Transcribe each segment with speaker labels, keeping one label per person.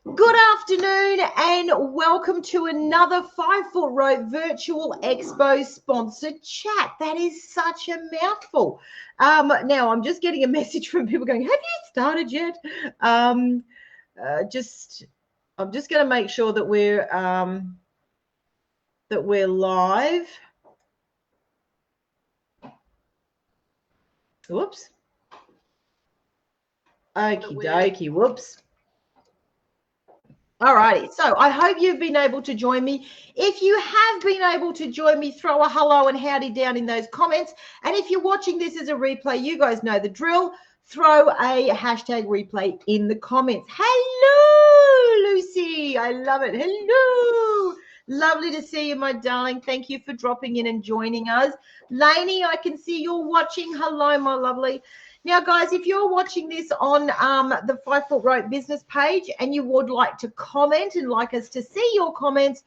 Speaker 1: Good afternoon and welcome to another 5 Foot Rope Virtual Expo sponsored chat. That is such a mouthful. Now I'm just getting a message from people going, have you started yet? I'm just going to make sure that we're live. Whoops. Okie dokie. Whoops. All righty. So I hope you've been able to join me. If you have been able to join me, throw a hello and howdy down in those comments. And if you're watching this as a replay, you guys know the drill. Throw a hashtag replay in the comments. Hello, Lucy. I love it. Hello. Lovely to see you, my darling. Thank you for dropping in and joining us. Lainey, I can see you're watching. Hello, my lovely. Now, guys, if you're watching this on the 5 Foot Rope business page and you would like to comment and like us to see your comments,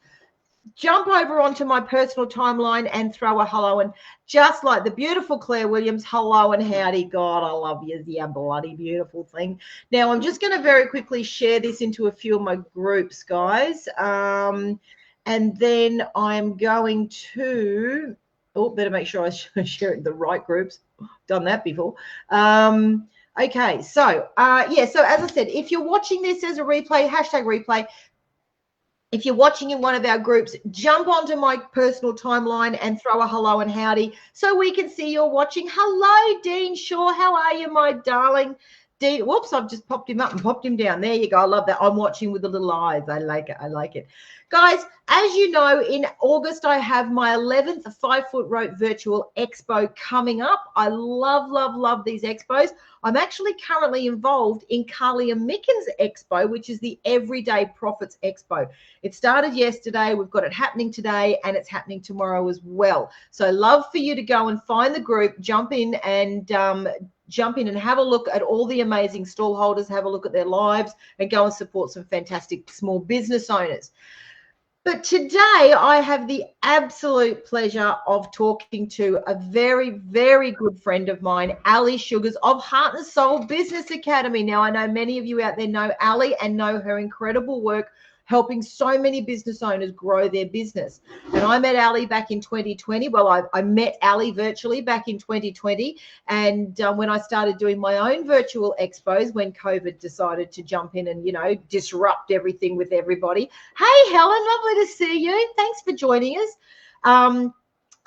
Speaker 1: jump over onto my personal timeline and throw a hello. And just like the beautiful Claire Williams, hello and howdy. God, I love you. Yeah, bloody beautiful thing. Now, I'm just going to very quickly share this into a few of my groups, guys. And then I'm going to... Oh, better make sure I share it in the right groups. Done that before. Okay, so so as I said, if you're watching this as a replay, hashtag replay. If you're watching in one of our groups, jump onto my personal timeline and throw a hello and howdy so we can see you're watching. Hello, Dean Shaw. How are you, my darling? Dean, whoops, I've just popped him up and popped him down. There you go. I love that. I'm watching with the little eyes. I like it. I like it. Guys, as you know, in August, I have my 11th 5 Foot Rope Virtual Expo coming up. I love, love, love these expos. I'm actually currently involved in Carly and Mickens Expo, which is the Everyday Profits Expo. It started yesterday. We've got it happening today, and it's happening tomorrow as well. So love for you to go and find the group, jump in and have a look at all the amazing stall holders, have a look at their lives, and go and support some fantastic small business owners. But today I have the absolute pleasure of talking to a very, very good friend of mine, Ali Sugars of Heart and Soul Business Academy. Now, I know many of you out there know Ali and know her incredible work helping so many business owners grow their business. And I met Ali back in 2020. Well, I met Ali virtually back in 2020. And when I started doing my own virtual expos, when COVID decided to jump in and, disrupt everything with everybody. Hey, Helen, lovely to see you. Thanks for joining us.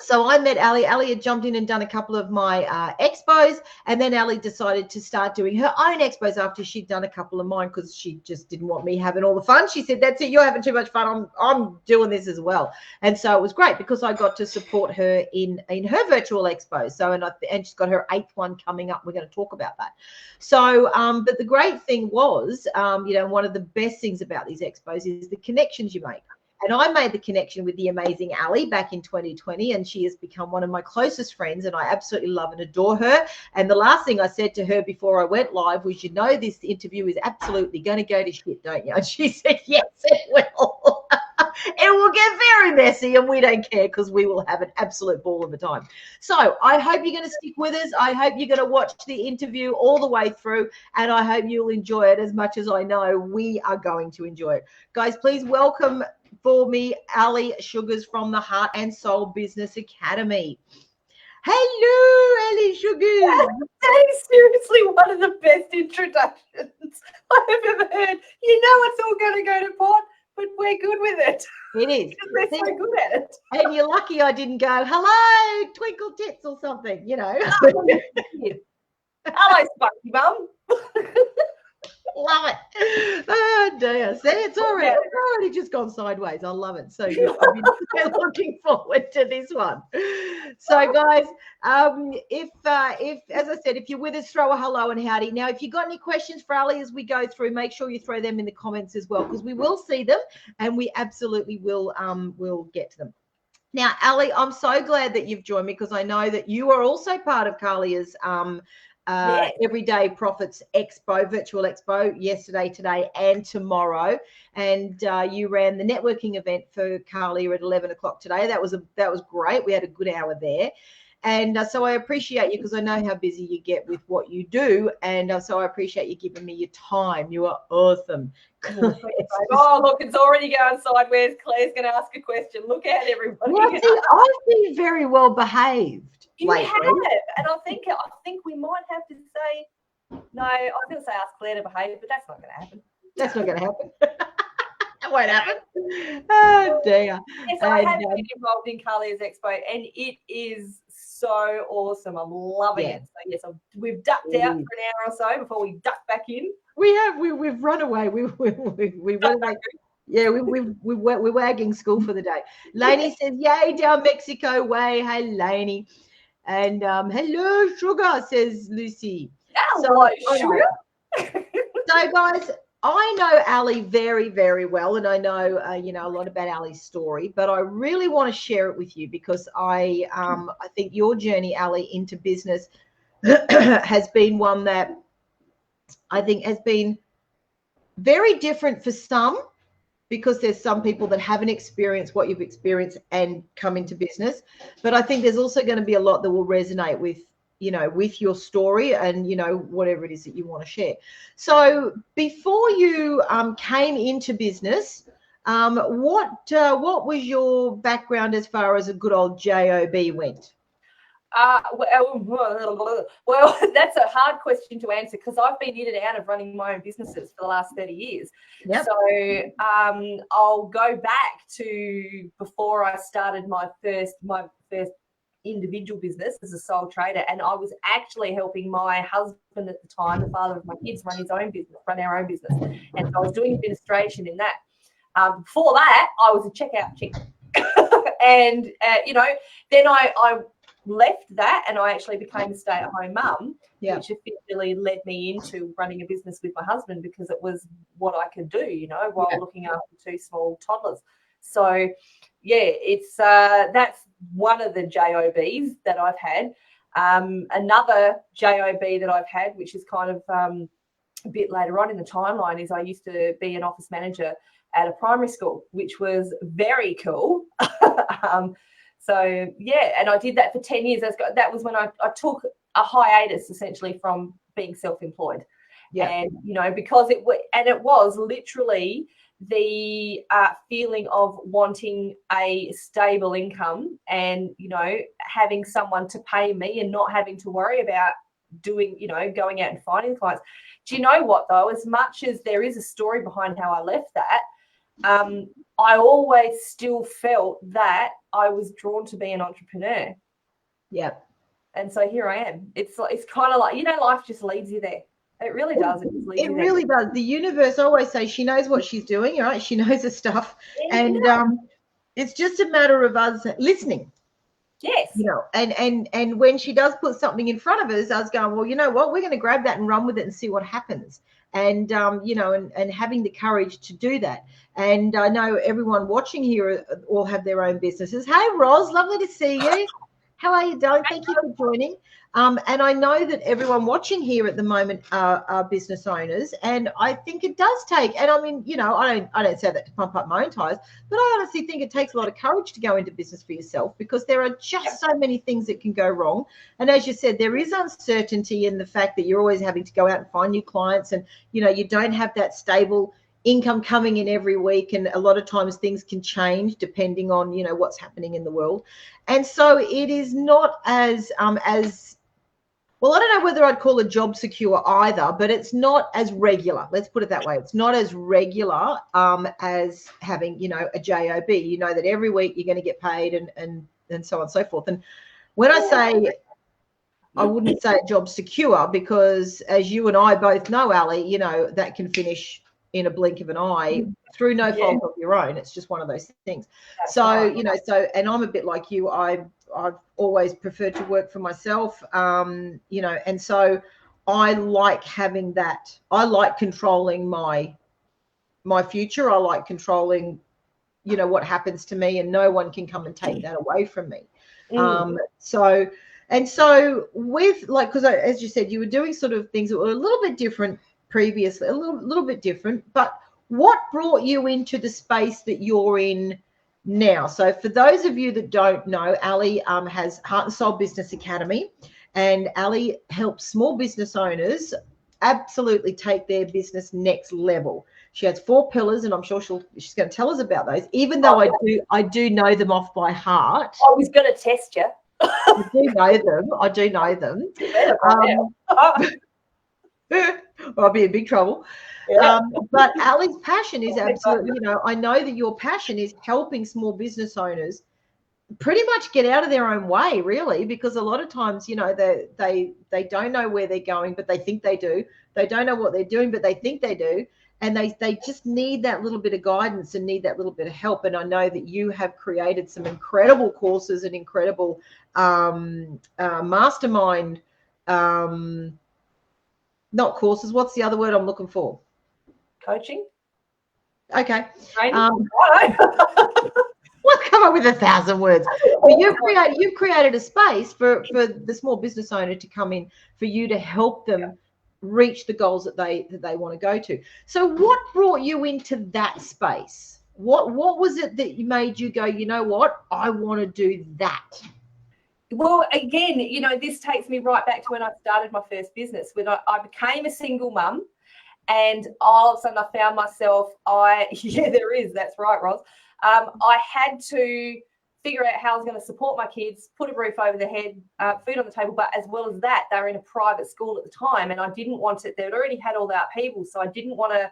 Speaker 1: So I met Ali. Ali had jumped in and done a couple of my expos, and then Ali decided to start doing her own expos after she'd done a couple of mine because she just didn't want me having all the fun. She said, that's it, you're having too much fun. I'm doing this as well. And so it was great because I got to support her in her virtual expo. So, and she's got her 8th one coming up. We're going to talk about that. So, but the great thing was, one of the best things about these expos is the connections you make. And I made the connection with the amazing Ali back in 2020, and she has become one of my closest friends, and I absolutely love and adore her. And the last thing I said to her before I went live was, this interview is absolutely going to go to shit, don't you? And she said, yes, it will. It will get very messy, and we don't care because we will have an absolute ball of a time. So I hope you're going to stick with us. I hope you're going to watch the interview all the way through, and I hope you'll enjoy it as much as I know we are going to enjoy it. Guys, please welcome for me Ali Sugars from the Heart and Soul Business Academy. Hello, Ali Sugars.
Speaker 2: That is seriously one of the best introductions I've ever heard. It's all going to go to pot, but we're good with it.
Speaker 1: It is.
Speaker 2: We're so good at it.
Speaker 1: And you're lucky I didn't go, hello, Twinkle Tits or something,
Speaker 2: Hello, Spunky Mum.
Speaker 1: Love it. Oh dear. See, it's already just gone sideways. I love it. So I've been looking forward to this one. So guys, if as I said, if you're with us, throw a hello and howdy. Now, if you've got any questions for Ali as we go through, make sure you throw them in the comments as well, because we will see them and we absolutely will get to them. Now, Ali, I'm so glad that you've joined me because I know that you are also part of Carlia's Everyday Profits Expo, virtual expo, yesterday, today, and tomorrow. And you ran the networking event for Carlia at 11 o'clock today. That was great. We had a good hour there. And so I appreciate you because I know how busy you get with what you do. And so I appreciate you giving me your time. You are awesome.
Speaker 2: Oh, look, it's already going sideways. Claire's going to ask a question. Look out, everybody.
Speaker 1: Well, see, I've been very well behaved.
Speaker 2: You
Speaker 1: lately.
Speaker 2: have, and I think we might have to say, no, I was going to say ask Claire to behave, but that's not going to happen.
Speaker 1: That's not going to happen. That won't happen. Oh, dear.
Speaker 2: Yes, I have been involved in Carlia's Expo, and it is so awesome. I'm loving it. So, yes, we've ducked out for an hour or so before we duck back in.
Speaker 1: We have. We've run away. We went away. Yeah, we're wagging school for the day. Lainey says, yay, down Mexico way. Hey, Lainey. And hello, Sugar, says Lucy.
Speaker 2: Hello, Sugar.
Speaker 1: So, guys, I know Ali very, very well, and I know, a lot about Ali's story, but I really want to share it with you because I think your journey, Ali, into business has been one that I think has been very different for some, because there's some people that haven't experienced what you've experienced and come into business. But I think there's also going to be a lot that will resonate with, with your story and, whatever it is that you want to share. So before you came into business, what was your background as far as a good old job went?
Speaker 2: Well, that's a hard question to answer because I've been in and out of running my own businesses for the last 30 years.
Speaker 1: Yep.
Speaker 2: So I'll go back to before I started my first individual business as a sole trader, and I was actually helping my husband at the time, the father of my kids, run our own business, and so I was doing administration in that. Before that, I was a checkout chick, and then I left that and I actually became a stay-at-home mum, which officially led me into running a business with my husband because it was what I could do, while looking after two small toddlers. So, it's that's one of the JOBs that I've had. Another JOB that I've had, which is kind of a bit later on in the timeline, is I used to be an office manager at a primary school, which was very cool. And I did that for 10 years. That was when I took a hiatus essentially from being self-employed. Yeah. And, because it was literally the feeling of wanting a stable income and, having someone to pay me and not having to worry about doing, going out and finding clients. Do you know what, though? As much as there is a story behind how I left that, I always still felt that I was drawn to be an entrepreneur.
Speaker 1: Yeah.
Speaker 2: And so here I am. It's kind of like, life just leads you there. It really does.
Speaker 1: It really does. The universe, I always say, she knows what she's doing, right? She knows her stuff. Yeah, and it's just a matter of us listening.
Speaker 2: Yes.
Speaker 1: And when she does put something in front of us, I was going, well, you know what? We're going to grab that and run with it and see what happens. And, and having the courage to do that. And I know everyone watching here all have their own businesses. Hey, Roz, lovely to see you. How are you, darling? Thank you for joining. And I know that everyone watching here at the moment are business owners, and I think it does take. And I mean, I don't say that to pump up my own tires, but I honestly think it takes a lot of courage to go into business for yourself because there are just so many things that can go wrong. And as you said, there is uncertainty in the fact that you're always having to go out and find new clients, and you don't have that stable income coming in every week, and a lot of times things can change depending on what's happening in the world. And so it is not as well, I don't know whether I'd call it job secure either, but it's not as regular. Let's put it that way. It's not as regular as having, a JOB. You know that every week you're going to get paid and so on and so forth. And when I say, I wouldn't say job secure because as you and I both know, Ali, that can finish in a blink of an eye through no fault of your own. It's just one of those things. That's right. And I'm a bit like you. I've always preferred to work for myself, and so I like having that. I like controlling my future. I like controlling, what happens to me, and no one can come and take that away from me. So with because as you said, you were doing sort of things that were a little bit different previously, a little bit different, but what brought you into the space that you're in Now, so for those of you that don't know, Ali has Heart and Soul Business Academy, and Ali helps small business owners absolutely take their business next level. She has 4 pillars, and I'm sure she's going to tell us about those, even though I do know them off by heart.
Speaker 2: I was going to test you.
Speaker 1: I do know them. I'll be in big trouble. Yeah. But Ali's passion is absolutely, you know, I know that your passion is helping small business owners pretty much get out of their own way, really, because a lot of times, you know, they don't know where they're going, but they think they do. They don't know what they're doing, but they think they do. And they just need that little bit of guidance and need that little bit of help. And I know that you have created some incredible courses and incredible mastermind, not courses. What's the other word I'm looking for?
Speaker 2: Coaching.
Speaker 1: Okay. We'll come up with 1,000 words. But you've created a space for the small business owner to come in, for you to help them reach the goals that they want to go to. So what brought you into that space? What was it that made you go, you know what, I want to do that?
Speaker 2: Well, again, you know, this takes me right back to when I started my first business. When I became a single mum, and all of a sudden I found myself, that's right, Roz. I had to figure out how I was going to support my kids, put a roof over their head, food on the table, but as well as that, they were in a private school at the time, and I didn't want it. They'd already had all the upheaval, so I didn't want to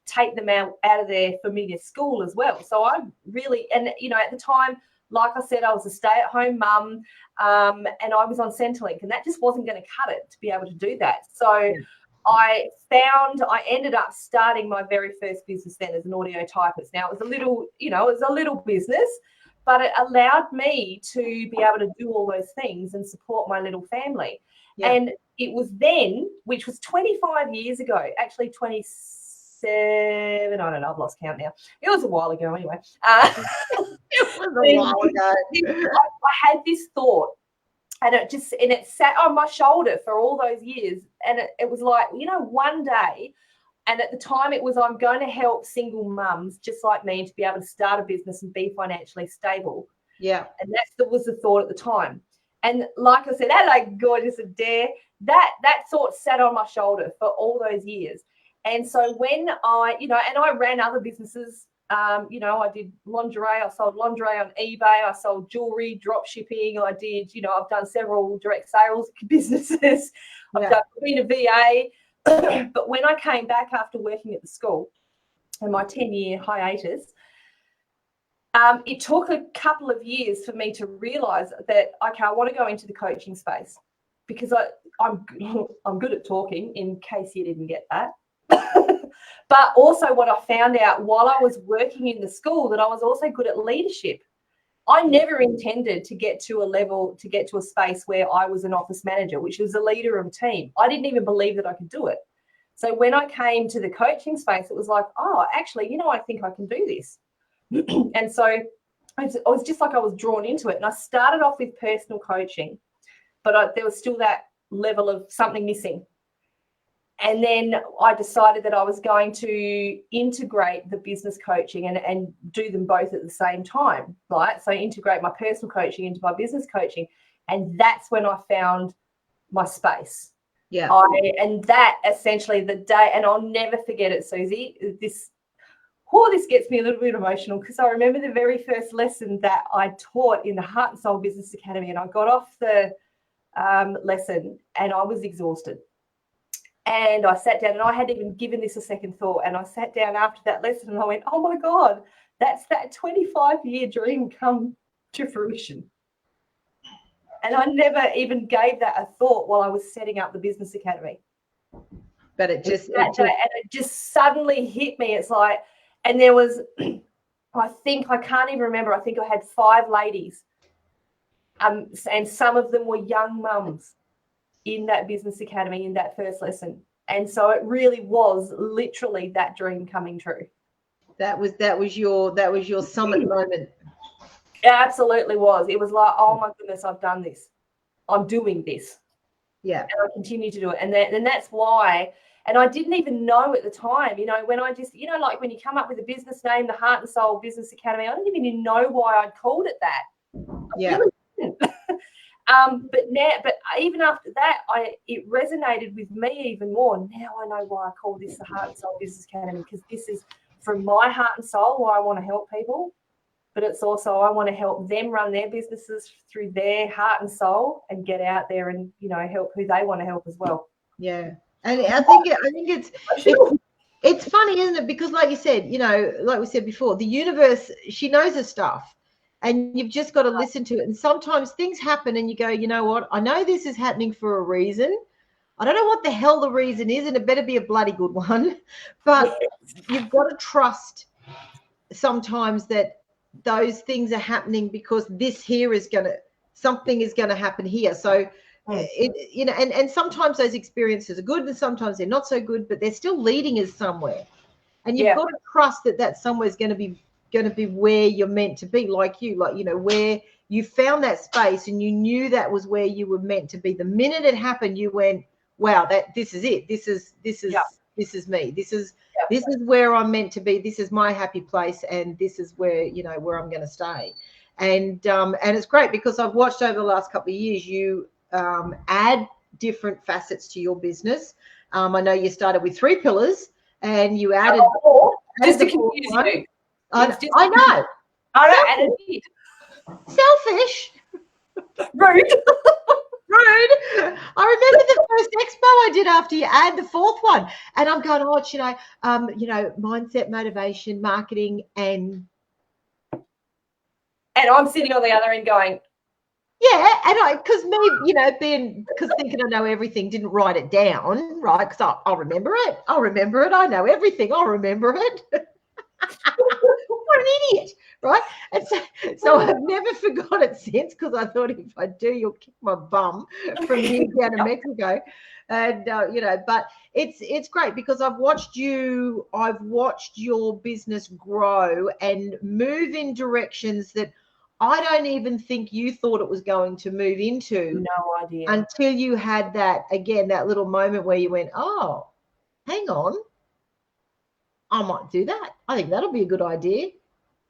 Speaker 2: take them out of their familiar school as well. So I really, and, you know, at the time, like I said, I was a stay-at-home mum, and I was on Centrelink, and that just wasn't going to cut it to be able to do that. So I ended up starting my very first business then as an audio typist. Now, it was a little business, but it allowed me to be able to do all those things and support my little family. Yeah. And it was then, which was 25 years ago, actually 27, I don't know, I've lost count now. It was a while ago anyway.
Speaker 1: It was a while ago.
Speaker 2: I had this thought, and it sat on my shoulder for all those years. And it was like, you know, one day, and at the time it was, I'm going to help single mums just like me to be able to start a business and be financially stable.
Speaker 1: Yeah.
Speaker 2: And that was the thought at the time. And like I said, hello, gorgeous Adair, that thought sat on my shoulder for all those years. And so when I ran other businesses, I did lingerie, I sold lingerie on eBay, I sold jewelry, drop shipping, I've done several direct sales businesses, I've been a VA. But when I came back after working at the school and my 10-year hiatus, it took a couple of years for me to realize that, okay, I want to go into the coaching space, because I'm good at talking, in case you didn't get that. But also what I found out while I was working in the school, that I was also good at leadership. I never intended to get to a space where I was an office manager, which was a leader of a team. I didn't even believe that I could do it. So when I came to the coaching space, it was like, oh, actually, I think I can do this. And so I was just like, I was drawn into it. And I started off with personal coaching, but there was still that level of something missing. And then I decided that I was going to integrate the business coaching and do them both at the same time, right? So integrate my personal coaching into my business coaching. And that's when I found my space.
Speaker 1: Yeah.
Speaker 2: And that essentially the day, and I'll never forget it, Susie, this gets me a little bit emotional, because I remember the very first lesson that I taught in the Heart and Soul Business Academy, and I got off the lesson and I was exhausted. And I sat down, and I hadn't even given this a second thought. And I sat down after that lesson and I went, oh my God, that's that 25-year dream come to fruition. And I never even gave that a thought while I was setting up the Business Academy.
Speaker 1: But it
Speaker 2: just suddenly hit me. It's like, and there was, I can't even remember, I think I had 5 ladies, and some of them were young mums in that Business Academy in that first lesson. And so it really was literally that dream coming true.
Speaker 1: That was your summit moment.
Speaker 2: It absolutely was. It was like, oh my goodness, I've done this. I'm doing this.
Speaker 1: Yeah.
Speaker 2: And I continue to do it. And that's why, And I didn't even know at the time, you know, when I just, you know, like when you come up with a business name, the Heart and Soul Business Academy, I didn't even know why I'd called it that.
Speaker 1: Yeah.
Speaker 2: Really didn't. But even after that, it resonated with me even more. Now I know why I call this the Heart and Soul Business Academy, because this is from my heart and soul why I want to help people. But it's also I want to help them run their businesses through their heart and soul and get out there and, you know, help who they want to help as well.
Speaker 1: Yeah. And I think it's funny, isn't it? Because like you said, you know, like we said before, the universe, she knows her stuff, and you've just got to listen to it. And sometimes things happen and you go, you know what? I know this is happening for a reason. I don't know what the hell the reason is, and it better be a bloody good one. But you've got to trust sometimes that those things are happening because this here is something is going to happen here. So you know, and sometimes those experiences are good and sometimes they're not so good, but they're still leading us somewhere. And you've got to trust that somewhere is going to be where you're meant to be, like you know, where you found that space and you knew that was where you were meant to be. The minute it happened, you went, wow, this is it. This is me. This is where I'm meant to be. This is my happy place, and this is where, you know, where I'm going to stay. And it's great because I've watched over the last couple of years you add different facets to your business. I know you started with 3 pillars and you added
Speaker 2: just to confuse you.
Speaker 1: I know.
Speaker 2: And it did.
Speaker 1: Selfish.
Speaker 2: Rude.
Speaker 1: I remember the first expo I did after you add the 4th one, and I'm going, you know, mindset, motivation, marketing, and
Speaker 2: I'm sitting on the other end going,
Speaker 1: yeah, and because me, you know, because thinking I know everything, didn't write it down, right? Because I'll remember it. I know everything. I'll remember it. What an idiot, right? And so I've never forgot it since, because I thought if I do, you'll kick my bum from here down to Mexico. And you know, but it's great because I've watched your business grow and move in directions that I don't even think you thought it was going to move into.
Speaker 2: No idea.
Speaker 1: Until you had that little moment where you went, oh, hang on, I might do that. I think that'll be a good idea.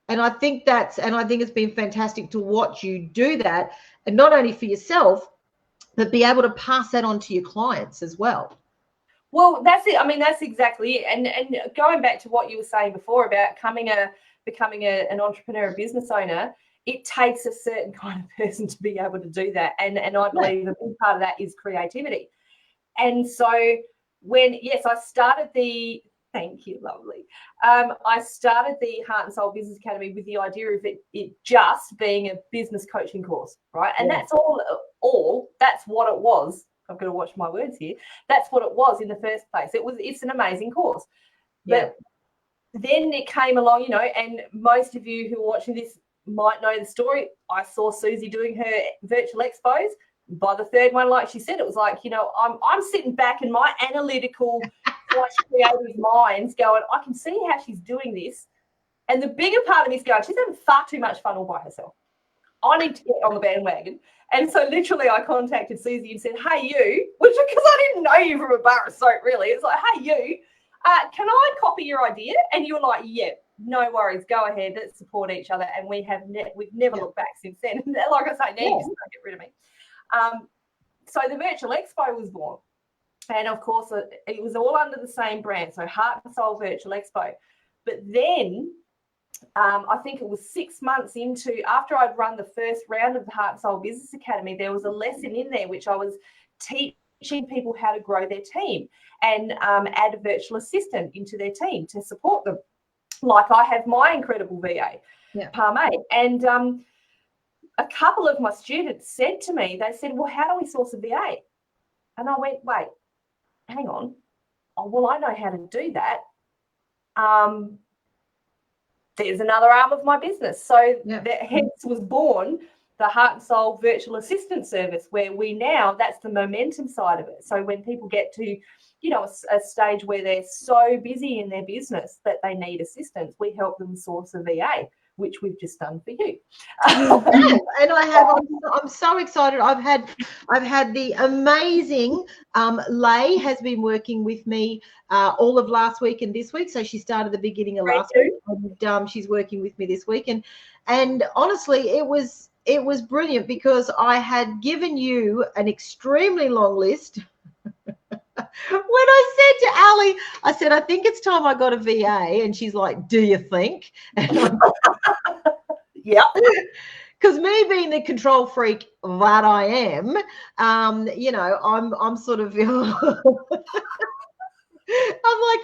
Speaker 1: And I think it's been fantastic to watch you do that, and not only for yourself, but be able to pass that on to your clients as well.
Speaker 2: Well, that's it. I mean, that's exactly it. And going back to what you were saying before about becoming an entrepreneur, a business owner, it takes a certain kind of person to be able to do that. And I believe a big part of that is creativity. And so I started thank you, lovely. I started the Heart and Soul Business Academy with the idea of it just being a business coaching course, right? And that's that's what it was. I've got to watch my words here. That's what it was in the first place. It's an amazing course. But then it came along, you know, and most of you who are watching this might know the story. I saw Susie doing her virtual expos. By the 3rd one, like she said, it was like, you know, I'm sitting back in my analytical creative minds going, I can see how she's doing this. And the bigger part of me is going, she's having far too much fun all by herself. I need to get on the bandwagon. And so literally I contacted Susie and said, hey, you, which because I didn't know you from a bar of soap, really. It's like, hey, you, can I copy your idea? And you were like, yeah, no worries, go ahead, let's support each other. And we've never looked back since then. Like I say, now you just don't get rid of me. So the Virtual Expo was born. And of course, it was all under the same brand, so Heart and Soul Virtual Expo. But then I think it was 6 months after I'd run the first round of the Heart and Soul Business Academy, there was a lesson in there which I was teaching people how to grow their team and add a virtual assistant into their team to support them. Like I have my incredible VA, Parmay. And a couple of my students said to me, they said, well, how do we source a VA? And I went, wait, hang on. Oh, well, I know how to do that. There's another arm of my business. So hence was born the Heart and Soul Virtual Assistant Service, where that's the momentum side of it. So when people get to, you know, a stage where they're so busy in their business that they need assistance, we help them source a VA. which we've just done for you.
Speaker 1: And I have. I'm so excited. I've had the amazing Lay has been working with me all of last week and this week. So she started the beginning of last week, and she's working with me this week. And honestly, it was brilliant because I had given you an extremely long list. When I said to Ali, I said, I think it's time I got a VA. And she's like, do you think?
Speaker 2: Yeah.
Speaker 1: Because me being the control freak that I am, I'm sort of, I'm like,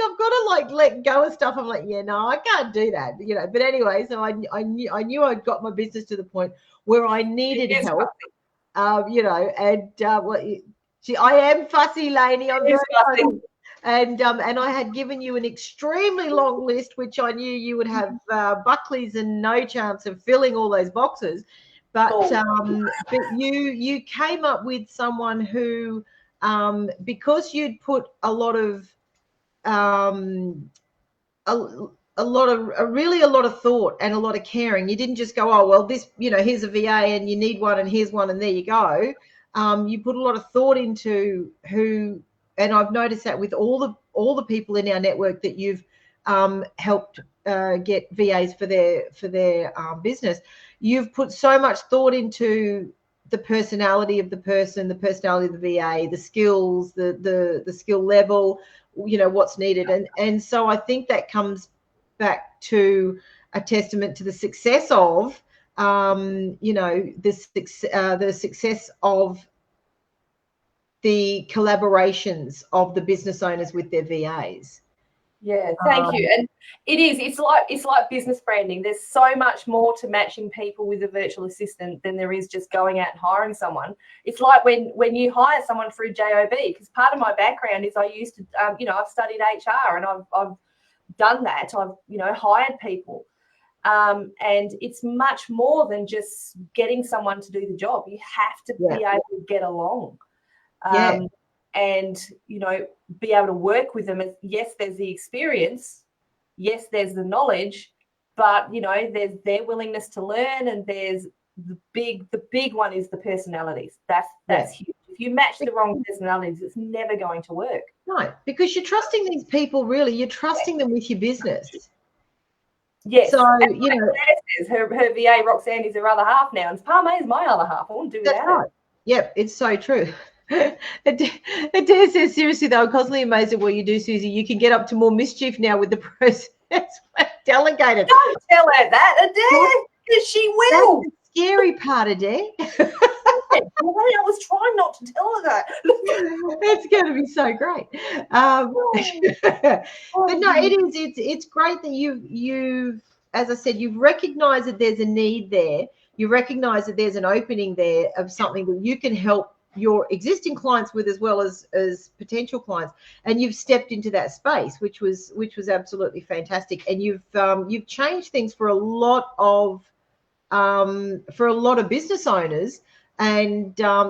Speaker 1: I've got to like let go of stuff. I'm like, yeah, no, I can't do that, But anyway, so I knew I'd got my business to the point where I needed help, I am fussy, Lainey. I'm very fussy. And I had given you an extremely long list, which I knew you would have Buckley's and no chance of filling all those boxes. But you came up with someone who, because you'd put a lot of really a lot of thought and a lot of caring. You didn't just go, oh well, this, here's a VA and you need one and here's one and there you go. You put a lot of thought into who, and I've noticed that with all the people in our network that you've helped get VAs for their business. You've put so much thought into the personality of the person, the personality of the VA, the skills, the skill level, what's needed, and so I think that comes back to a testament to the success of the success of the collaborations of the business owners with their VAs.
Speaker 2: Yeah, thank you. And it's like business branding. There's so much more to matching people with a virtual assistant than there is just going out and hiring someone. It's like when you hire someone through JOB, because part of my background is I used to, I've studied HR and I've done that. I've, hired people. And it's much more than just getting someone to do the job. You have to be able to get along. And, be able to work with them. Yes, there's the experience. Yes, there's the knowledge, but, there's their willingness to learn, and there's the big one is the personalities. That's huge. If you match the wrong personalities, it's never going to work.
Speaker 1: No, because you're trusting these people, really. You're trusting them with your business.
Speaker 2: Yes.
Speaker 1: So,
Speaker 2: her VA, Roxanne, is her other half now, and Palme is my other half. I won't do without
Speaker 1: right. Yep, it's so true. Adair says, seriously though, I'm constantly amazed at what you do, Susie. You can get up to more mischief now with the process. Delegated.
Speaker 2: Don't tell her that, Adair, because she will.
Speaker 1: That's the scary part, Adair.
Speaker 2: I was trying not to tell her that.
Speaker 1: It's going to be so great. But no, it's great that you've, as I said, you've recognized that there's a need there. You recognize that there's an opening there of something that you can help your existing clients with, as well as potential clients, and you've stepped into that space, which was absolutely fantastic. And you've changed things for a lot of business owners. And I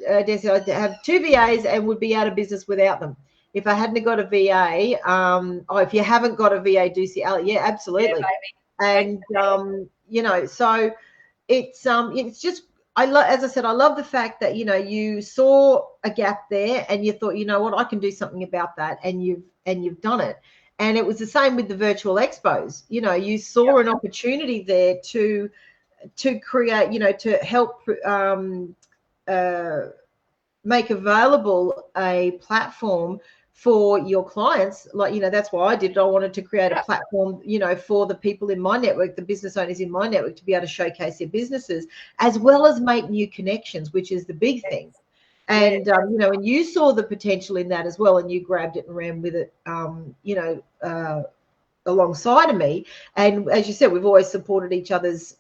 Speaker 1: have 2 VAs and would be out of business without them if I hadn't got a VA. If you haven't got a VA, do see Ali. Yeah, absolutely. Yeah, and so it's just, as I said, I love the fact that you saw a gap there and you thought, I can do something about that, and you've done it. And it was the same with the virtual expos. You saw an opportunity there to create, to help make available a platform for your clients. Like, that's why I did it. I wanted to create a platform, for the people in my network, the business owners in my network, to be able to showcase their businesses, as well as make new connections, which is the big thing. And, and you saw the potential in that as well, and you grabbed it and ran with it, alongside of me. And as you said, we've always supported each other's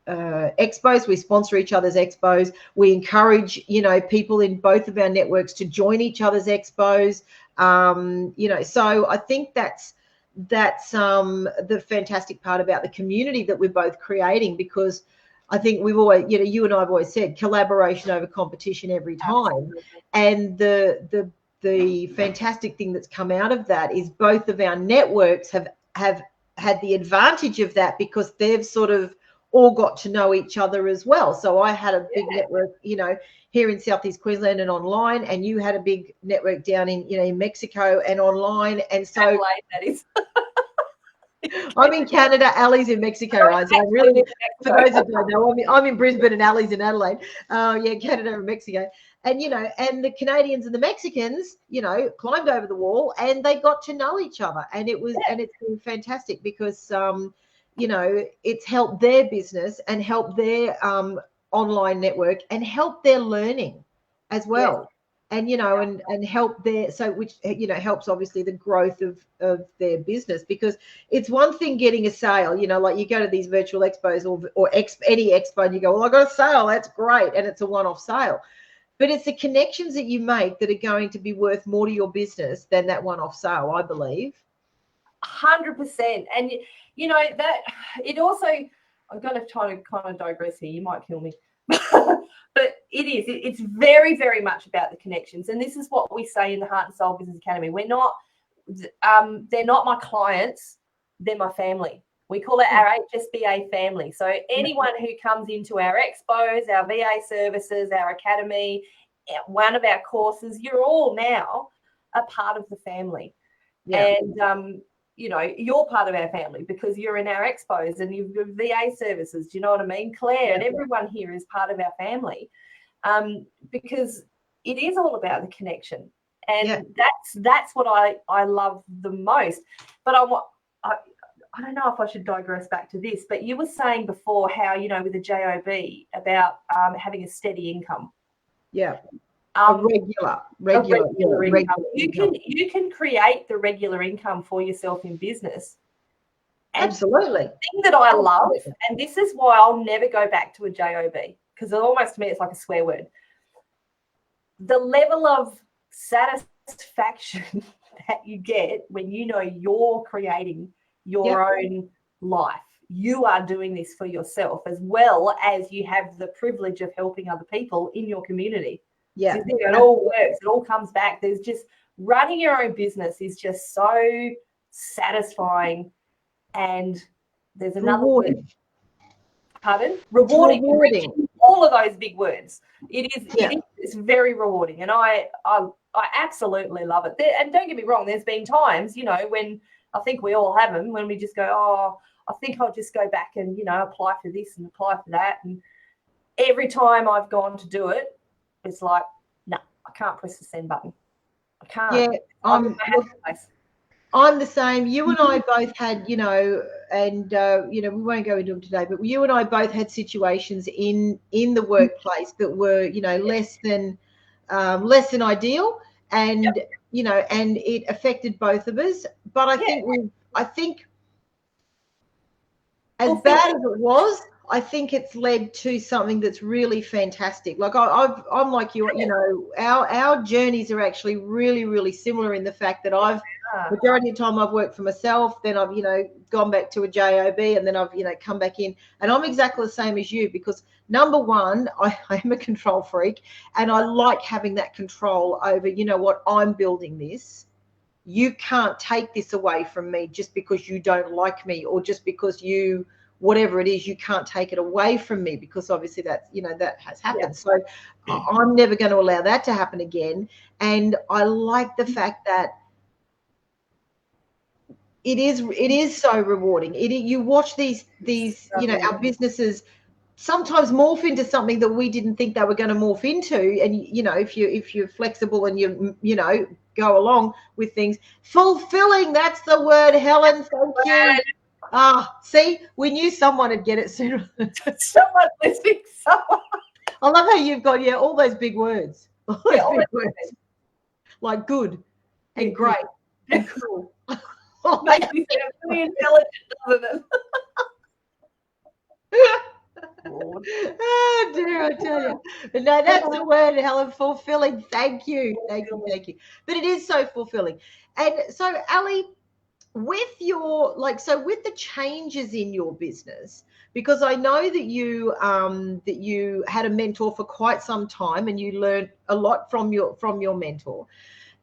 Speaker 1: expos. We sponsor each other's expos. We encourage people in both of our networks to join each other's expos. So I think that's the fantastic part about the community that we're both creating, because I think we've always, you and I have always said, collaboration over competition every time. And the fantastic thing that's come out of that is both of our networks have had the advantage of that because they've sort of all got to know each other as well. So I had a big network, you know, here in Southeast Queensland and online, and you had a big network down in, you know, in Mexico and online. And so
Speaker 2: Adelaide, that is.
Speaker 1: I'm in Canada, Ali's in Mexico, right? So I'm really, for those that don't know, I'm in Brisbane and Ali's in Adelaide. Yeah, Canada and Mexico. And, you know, and the Canadians and the Mexicans, you know, climbed over the wall and they got to know each other. And it was, and it's been fantastic because, you know, it's helped their business and helped their online network and helped their learning as well. And, you know, and help their, so which, you know, helps obviously the growth of their business, because it's one thing getting a sale, you know, like you go to these virtual expos or any expo and you go, well, I got a sale, that's great. And it's a one-off sale. But it's the connections that you make that are going to be worth more to your business than that one-off sale, I believe.
Speaker 2: 100%. And, you know, that it also, I'm going to try to kind of digress here. You might kill me. But it's very, very much about the connections. And this is what we say in the Heart and Soul Business Academy. We're not, they're not my clients, they're my family. We call it our HSBA family. So anyone who comes into our expos, our VA services, our academy, one of our courses, you're all now a part of the family. Yeah. And, you know, you're part of our family because you're in our expos and you've got VA services. Do you know what I mean? Claire and everyone here is part of our family, because it is all about the connection. And that's what I love the most. But I don't know if I should digress back to this, but you were saying before how, you know, with the JOB about having a steady income.
Speaker 1: Yeah. Regular
Speaker 2: income. You can create the regular income for yourself in business. And
Speaker 1: absolutely.
Speaker 2: The thing that I love, and this is why I'll never go back to a JOB, because almost to me it's like a swear word. The level of satisfaction that you get when you know you're creating your own life. You are doing this for yourself as well as you have the privilege of helping other people in your community. Yeah, so it all works. It all comes back. There's just running your own business is just so satisfying, and there's another word. Pardon? Rewarding. All of those big words. It is. Yeah. It's very rewarding, and I absolutely love it. And don't get me wrong. There's been times, you know, when I think we all have them, when we just go, oh, I think I'll just go back and, you know, apply for this and apply for that. And every time I've gone to do it, it's like, no, I can't press the send button. I can't.
Speaker 1: Yeah, I'm the same. You and I both had, you know, and, you know, we won't go into them today, but you and I both had situations in the workplace that were, you know, less than ideal. And, you know, and it affected both of us. But I think as bad as it was, I think it's led to something that's really fantastic. Like I'm like you, you know, our journeys are actually really, really similar in the fact that majority of the time I've worked for myself, then I've, you know, gone back to a JOB, and then I've, you know, come back in, and I'm exactly the same as you, because number one, I am a control freak, and I like having that control over, you know what, I'm building this. You can't take this away from me just because you don't like me, or just because you, whatever it is, you can't take it away from me, because obviously that's, you know, that has happened. So I'm never going to allow that to happen again. And I like the fact that it is so rewarding. You watch these, you know, our businesses sometimes morph into something that we didn't think they were going to morph into. And, you know, if you're flexible and you know, go along with things, fulfilling, that's the word, Helen. Thank you. See, we knew someone would get it sooner.
Speaker 2: Someone listening. Someone.
Speaker 1: I love how you've got all those big words. All those big words. Like good and great and cool.
Speaker 2: Makes me sound really intelligent, doesn't it?
Speaker 1: Oh dear, I tell you. But no, that's the word, Helen. Fulfilling. Thank you. But it is so fulfilling. And so, Ali, with your with the changes in your business, because I know that you had a mentor for quite some time, and you learned a lot from your mentor.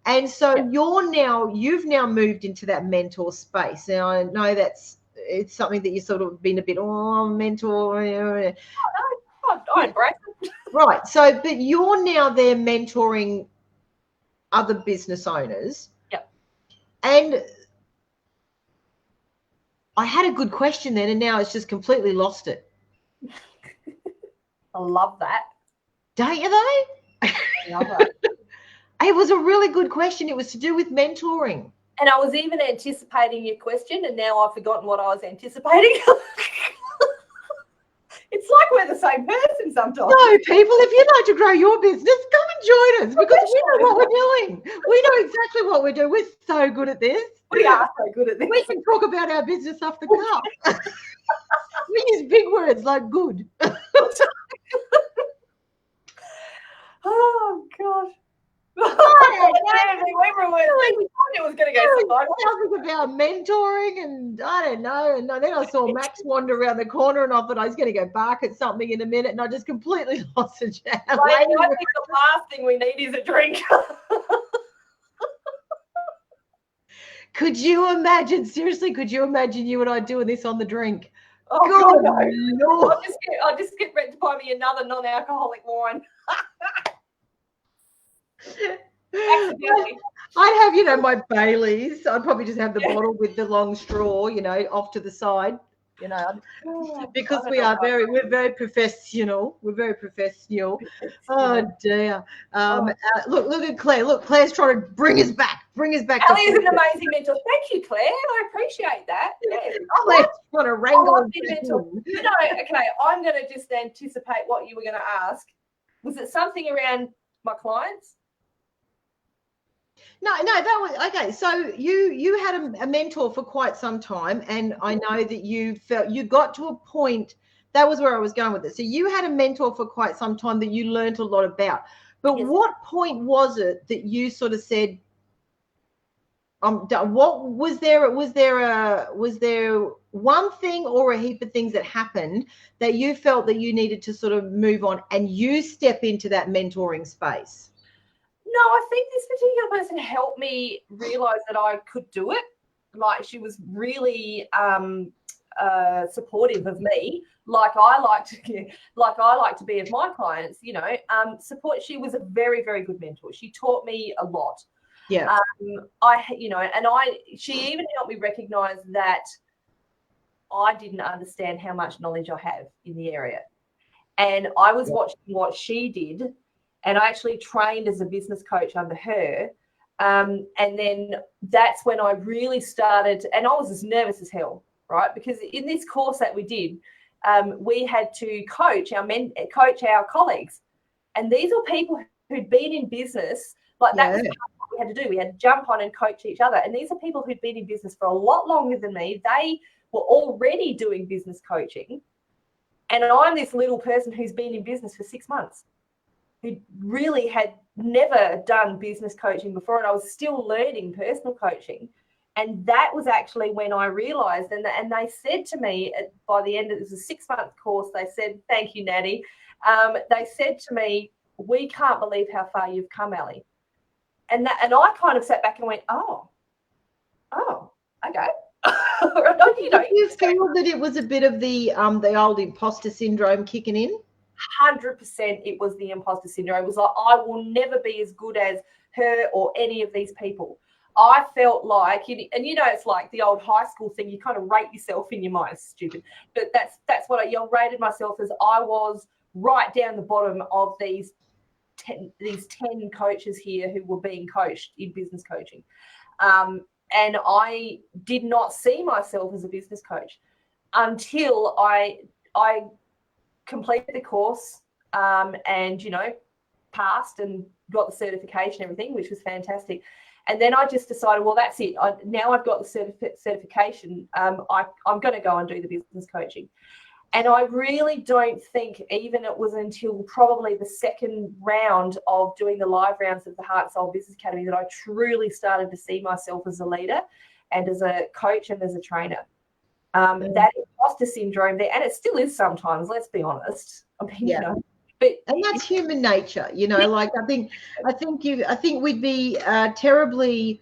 Speaker 1: And so you've now moved into that mentor space. And I know that's it's something that you sort of been a bit, mentor?
Speaker 2: I embrace it.
Speaker 1: Right. So, but you're now there mentoring other business owners.
Speaker 2: Yep.
Speaker 1: And I had a good question then, and now it's just completely lost it.
Speaker 2: I love that.
Speaker 1: Don't you though?
Speaker 2: I love that.
Speaker 1: It was a really good question. It was to do with mentoring.
Speaker 2: And I was even anticipating your question, and now I've forgotten what I was anticipating. It's like we're the same person sometimes.
Speaker 1: No, people, if you'd like to grow your business, come and join us because we know what we're doing. We know exactly what we're doing. We're so good at this.
Speaker 2: We are so good at this.
Speaker 1: We can talk about our business off the cuff. We use big words like good.
Speaker 2: Oh, gosh. We thought it was going to go
Speaker 1: something about mentoring, and I don't know. And then I saw Max wander around the corner, and I thought I was going to go bark at something in a minute, and I just completely lost it.
Speaker 2: I think the last thing we need is a drink.
Speaker 1: Could you imagine? Seriously, could you imagine you and I doing this on the drink?
Speaker 2: Oh, God, no. I'll just get Brett to buy me another non-alcoholic wine.
Speaker 1: I'd have, my Baileys. I'd probably just have the bottle with the long straw, off to the side, because we're very professional. We're very professional. Oh dear. Look at Claire. Look, Claire's trying to bring us back.
Speaker 2: Ellie is an amazing mentor. Thank you, Claire. I appreciate that. Yeah.
Speaker 1: Claire's trying to wrangle.
Speaker 2: Okay. I'm going to just anticipate what you were going to ask. Was it something around my clients?
Speaker 1: No, that was okay. So you had a mentor for quite some time, and I know that you felt you got to a point. That was where I was going with it. So you had a mentor for quite some time that you learned a lot about. But yes. What point was it that you sort of said, what was there? Was there one thing or a heap of things that happened that you felt that you needed to sort of move on and you step into that mentoring space?
Speaker 2: No, I think this particular person helped me realize that I could do it. Like, she was really supportive of me, like I like to be of my clients. Support. She was a very, very good mentor. She taught me a lot.
Speaker 1: Yeah.
Speaker 2: She even helped me recognize that I didn't understand how much knowledge I have in the area, and I was watching what she did. And I actually trained as a business coach under her. And then that's when I really started, and I was as nervous as hell, right? Because in this course that we did, we had to coach our colleagues. And these are people who'd been in business. Like, that was what we had to do. We had to jump on and coach each other. And these are people who'd been in business for a lot longer than me. They were already doing business coaching. And I'm this little person who's been in business for 6 months, who really had never done business coaching before, and I was still learning personal coaching. And that was actually when I realised, and they said to me by the end, it was a 6-month course, they said, "Thank you, Natty." They said to me, "We can't believe how far you've come, Ellie." And I kind of sat back and went, oh, okay.
Speaker 1: Did you feel that it was a bit of the old imposter syndrome kicking in?
Speaker 2: 100% it was the imposter syndrome. It was like, I will never be as good as her or any of these people. I felt like, and it's like the old high school thing, you kind of rate yourself in your mind. Stupid. But that's what I rated myself as. I was right down the bottom of these 10 coaches here who were being coached in business coaching. And I did not see myself as a business coach until I completed the course and passed and got the certification and everything, which was fantastic. And then I just decided, well, that's it. Now I've got the certification. I'm going to go and do the business coaching. And I really don't think even it was until probably the second round of doing the live rounds of the Heart Soul Business Academy that I truly started to see myself as a leader and as a coach and as a trainer. That imposter syndrome there, and it still is sometimes, let's be honest.
Speaker 1: And that's human nature, like I think we'd be terribly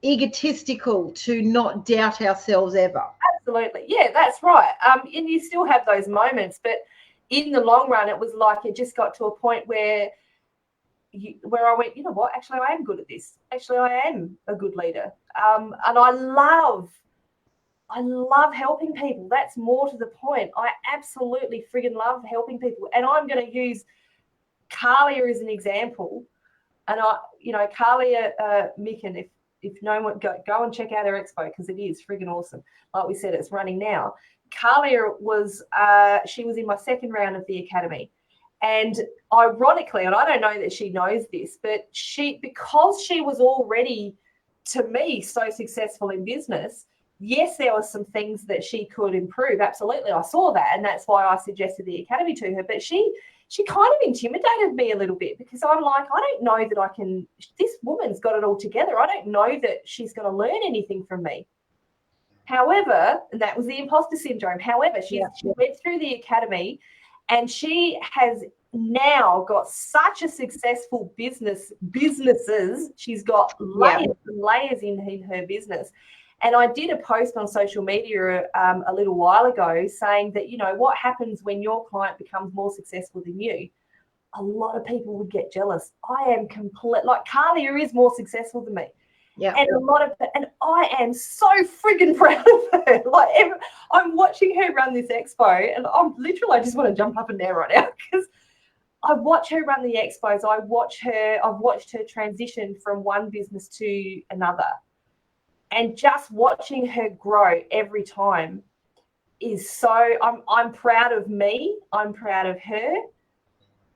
Speaker 1: egotistical to not doubt ourselves ever.
Speaker 2: Absolutely. Yeah, that's right. And you still have those moments, but in the long run, it was like it just got to a point where I went, you know what, actually, I am good at this. Actually, I am a good leader. And I love helping people. That's more to the point. I absolutely friggin' love helping people. And I'm going to use Carlia as an example. And Carlia Micken, if no one go and check out her expo, because it is friggin' awesome. Like we said, it's running now. Carlia was she was in my second round of the academy. And ironically, and I don't know that she knows this, but because she was already, to me, so successful in business, yes, there were some things that she could improve. Absolutely. I saw that. And that's why I suggested the academy to her. But she kind of intimidated me a little bit, because I'm like, I don't know that I can, this woman's got it all together. I don't know that she's going to learn anything from me. However, that was the imposter syndrome. However, she went through the academy, and she has now got such a successful businesses. She's got layers and layers in her business. And I did a post on social media a little while ago saying that, you know, what happens when your client becomes more successful than you? A lot of people would get jealous. I am like Carlia is more successful than me.
Speaker 1: Yeah.
Speaker 2: And I am so friggin' proud of her. Like, I'm watching her run this expo, and I just want to jump up and down right now, because I watch her run the expos. I've watched her transition from one business to another. And just watching her grow every time is so, I'm proud of me. I'm proud of her.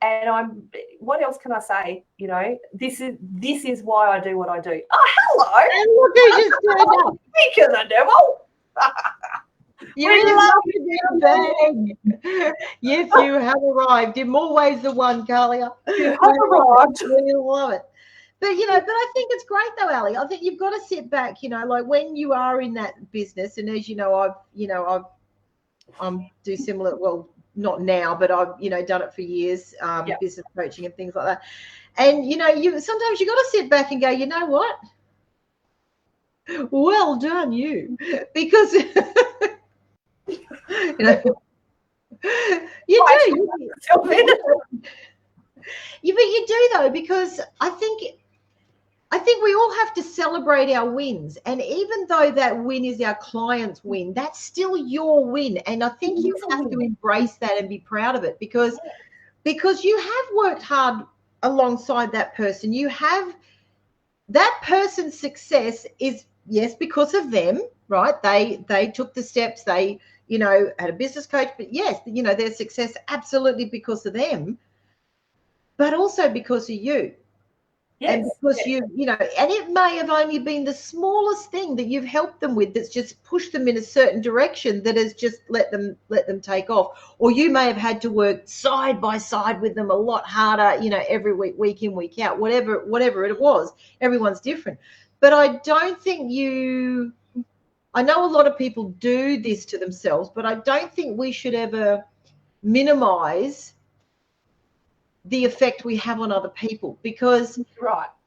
Speaker 2: And what else can I say? You know, this is why I do what I do. Oh, hello.
Speaker 1: And look who just turned up.
Speaker 2: Speak of the devil.
Speaker 1: You're in the bag. Yes, you have arrived in more ways than one, Carlia.
Speaker 2: You have arrived.
Speaker 1: We love it. But, you know, but I think it's great though, Ali. I think you've got to sit back, you know, like when you are in that business, and as you know, I've do similar, well, not now, but I've, you know, done it for years, business coaching and things like that. And, you know, sometimes you got to sit back and go, you know what? Well done, you. Because, you know, you do. But you do though, because I think we all have to celebrate our wins. And even though that win is our client's win, that's still your win. And I think you have to embrace that and be proud of it, because you have worked hard alongside that person. You have that person's success is, yes, because of them, right? They took the steps, they, you know, had a business coach, but yes, you know, their success absolutely because of them, but also because of you. Yes, and because you know, and it may have only been the smallest thing that you've helped them with that's just pushed them in a certain direction that has just let them take off. Or you may have had to work side by side with them a lot harder, you know, every week in, week out, whatever it was. Everyone's different. But I don't think I know a lot of people do this to themselves, but I don't think we should ever minimize the effect we have on other people, because you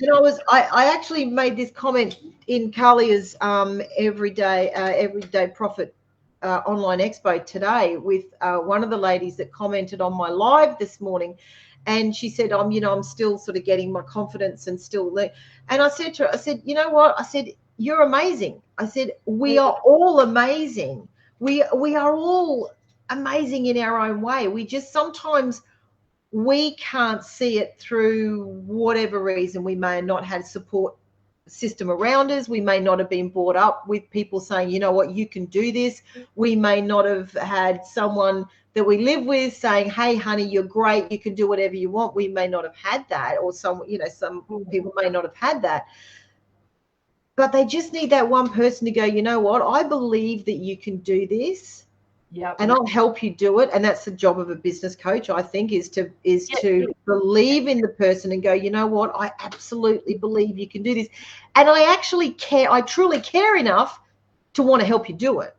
Speaker 1: know, I actually made this comment in Carlia's everyday profit online expo today with one of the ladies that commented on my live this morning, and she said, I'm still sort of getting my confidence and still, and I said to her, I said, you know what, I said, you're amazing. I said, we are all amazing. We are all amazing in our own way. We just sometimes we can't see it through whatever reason. We may not have support system around us. We may not have been brought up with people saying, you know what, you can do this. We may not have had someone that we live with saying, hey, honey, you're great. You can do whatever you want. We may not have had that, or some people may not have had that. But they just need that one person to go, you know what, I believe that you can do this. Yep. And I'll help you do it. And that's the job of a business coach, I think, is to believe in the person and go, you know what, I absolutely believe you can do this. And I truly care enough to want to help you do it.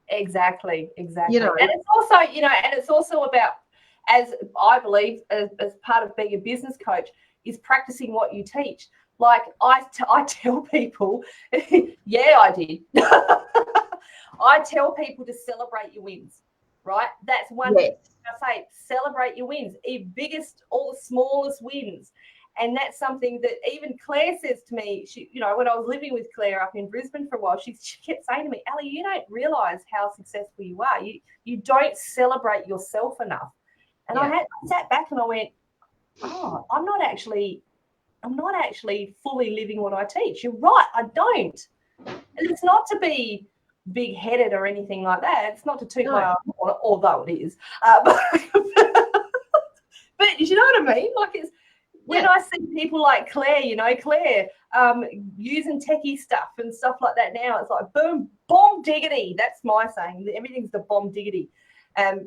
Speaker 2: Exactly.
Speaker 1: You know,
Speaker 2: and it's also about, as I believe, as part of being a business coach, is practicing what you teach. Like I tell people, yeah, I did. I tell people to celebrate your wins, right? That's one thing I say, celebrate your wins, biggest or the smallest wins. And that's something that even Claire says to me. She, you know, when I was living with Claire up in Brisbane for a while, she kept saying to me, "Ali, you don't realise how successful you are. You don't celebrate yourself enough." And I sat back and I went, "Oh, I'm not actually fully living what I teach. You're right, I don't." And it's not to be big-headed or anything like that. It's not to toot my own horn, although it is. But you know what I mean? Like, it's when I see people like Claire, you know, Claire using techie stuff and stuff like that now, it's like, boom, bomb diggity. That's my saying. Everything's the bomb diggity. There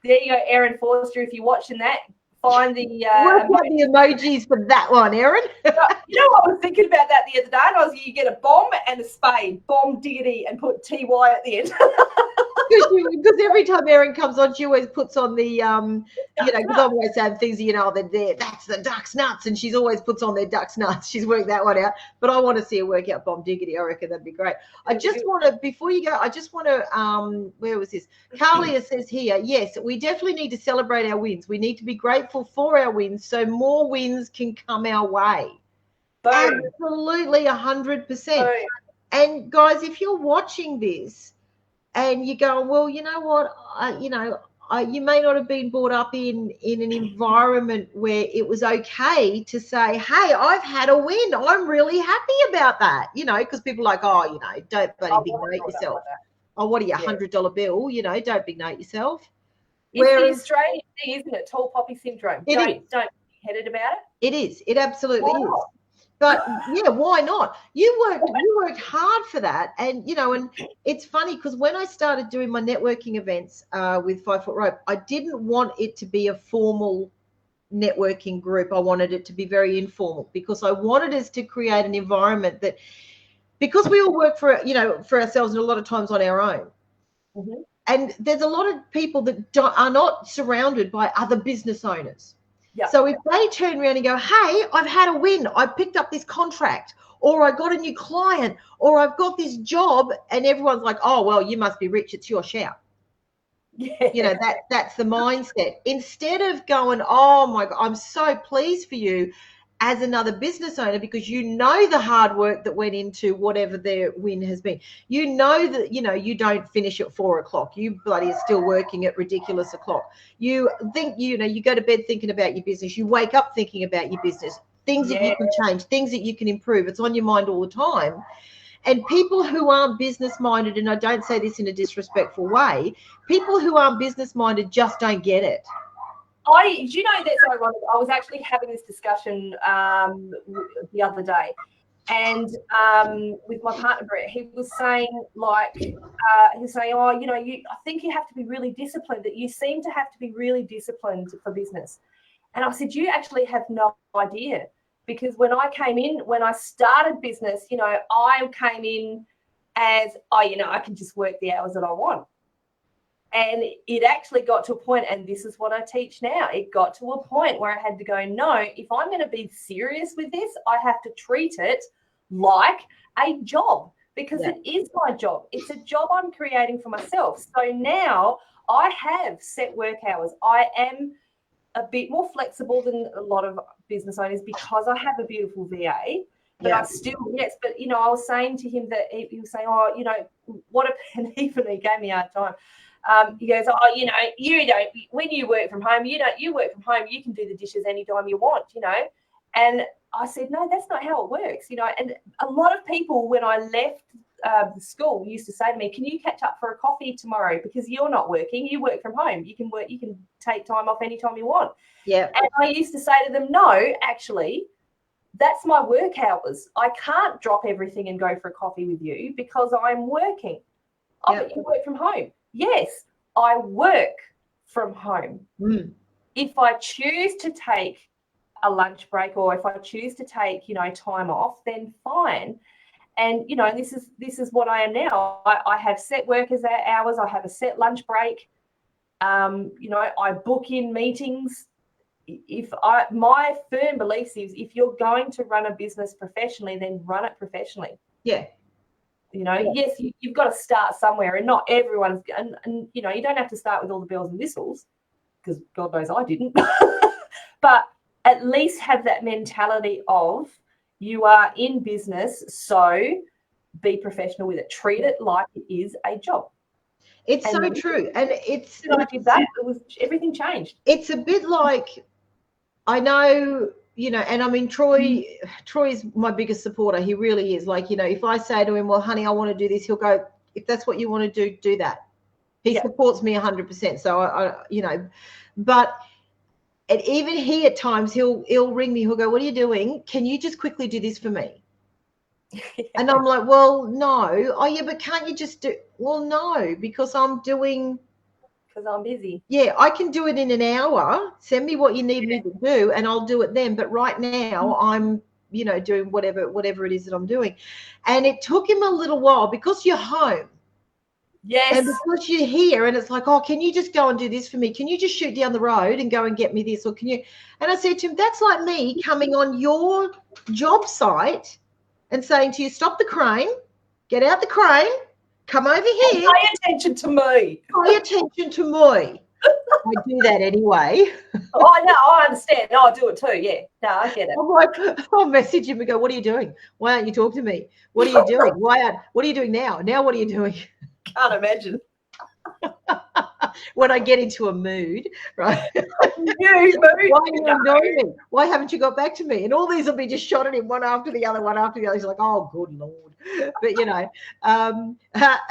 Speaker 2: you go, Erin Forster, if you're watching that, find the
Speaker 1: the emojis for that one, Erin.
Speaker 2: You know, I was thinking about that the other day, and you get a bomb and a spade, bomb diggity, and put TY at the end.
Speaker 1: Because every time Erin comes on, she always puts on the, you know, because I'm always saying things, you know, that's the duck's nuts, and she's always puts on their duck's nuts. She's worked that one out, but I want to see her work out bomb diggity. I reckon that'd be great. I just want to, before you go, I just want to, where was this? Carlia says here, yes, we definitely need to celebrate our wins. We need to be grateful for our wins so more wins can come our way. Boom. Absolutely, 100%. And guys, if you're watching this, and you go, well, you know what, you may not have been brought up in an environment where it was okay to say, hey, I've had a win. I'm really happy about that, you know, because people are like, oh, you know, don't bloody big note yourself. Oh, what are you, $100 bill? You know, don't big note yourself.
Speaker 2: It's the Australian thing, isn't it? Tall poppy syndrome. Don't be headed about it.
Speaker 1: It is. It absolutely is. But yeah, why not? You worked hard for that, and you know, and it's funny because when I started doing my networking events with 5 Foot Rope, I didn't want it to be a formal networking group. I wanted it to be very informal because I wanted us to create an environment that, because we all work for ourselves and a lot of times on our own. Mm-hmm. And there's a lot of people that are not surrounded by other business owners. Yep. So if they turn around and go, hey, I've had a win, I picked up this contract, or I got a new client, or I've got this job, and everyone's like, oh, well, you must be rich, it's your shout. Yeah. You know, that's the mindset. Instead of going, oh my God, I'm so pleased for you as another business owner, because you know the hard work that went into whatever their win has been. You know that, you know, you don't finish at 4 o'clock. You bloody are still working at ridiculous o'clock. You think, you know, you go to bed thinking about your business. You wake up thinking about your business, things that you can change, things that you can improve. It's on your mind all the time. And people who aren't business minded, and I don't say this in a disrespectful way, people who aren't business minded just don't get it.
Speaker 2: Do you know that's ironic? I was actually having this discussion the other day, and with my partner Brett, he was saying oh, you know, I think you have to be really disciplined. That you seem to have to be really disciplined for business. And I said, you actually have no idea, because when I started business, you know, I came in as, oh, you know, I can just work the hours that I want. And it actually got to a point, and this is what I teach now, it got to a point where I had to go, no, if I'm going to be serious with this, I have to treat it like a job, because it is my job. It's a job I'm creating for myself. So now I have set work hours. I am a bit more flexible than a lot of business owners because I have a beautiful VA. But I still, but, you know, I was saying to him that he was saying, oh, you know, what and even he gave me a hard time. He goes, oh, you know, you don't, when you work from home, you work from home, you can do the dishes anytime you want, you know. And I said, no, that's not how it works, you know. And a lot of people, when I left the school, used to say to me, can you catch up for a coffee tomorrow? Because you're not working, you work from home. You can take time off anytime you want. Yeah. And I used to say to them, no, actually, that's my work hours. I can't drop everything and go for a coffee with you because I'm working. Oh, but you work from home. Yes, I work from home. Mm. If I choose to take a lunch break, or if I choose to take, you know, time off, then fine. And, you know, this is what I am now. I have set workers hours. I have a set lunch break. You know, I book in meetings. my firm belief is if you're going to run a business professionally, then run it professionally.
Speaker 1: Yeah.
Speaker 2: Yes, you've got to start somewhere, and not everyone's, and you don't have to start with all the bells and whistles, because God knows I didn't. But at least have that mentality of you are in business, so be professional with it. Treat it like it is a job.
Speaker 1: It's so true. And it's
Speaker 2: I did that. Everything changed.
Speaker 1: It's a bit like, I know, and I mean, Troy's my biggest supporter. He really is. Like, if I say to him, well, honey, I want to do this, he'll go, if that's what you want to do that. He supports me 100%. So I but and even he at times he'll ring me, he'll go, what are you doing? Can you just quickly do this for me? And I'm like, well, no. Oh yeah, but can't you just do? Well, no, because I'm doing.
Speaker 2: Because I'm busy.
Speaker 1: Yeah, I can do it in an hour. Send me what you need me to do, and I'll do it then. But right now, I'm, doing whatever it is that I'm doing. And it took him a little while because you're home.
Speaker 2: Yes.
Speaker 1: And because you're here, and it's like, oh, can you just go and do this for me? Can you just shoot down the road and go and get me this? Or can you? And I said to him, that's like me coming on your job site and saying to you, stop the crane, get out the crane, come over here.
Speaker 2: Pay attention to me.
Speaker 1: Pay attention to me. I do that anyway.
Speaker 2: Oh, no, I understand. No, I do it too. Yeah. No, I get it.
Speaker 1: I'm like, I'll message him and go, what are you doing? Why aren't you talking to me? What are you doing? What are you doing now? Now what are you doing?
Speaker 2: Can't imagine.
Speaker 1: When I get into a mood, right?
Speaker 2: Why are
Speaker 1: you ignoring me? Why haven't you got back to me? And all these will be just shot at him one after the other. He's like, oh, good Lord. But,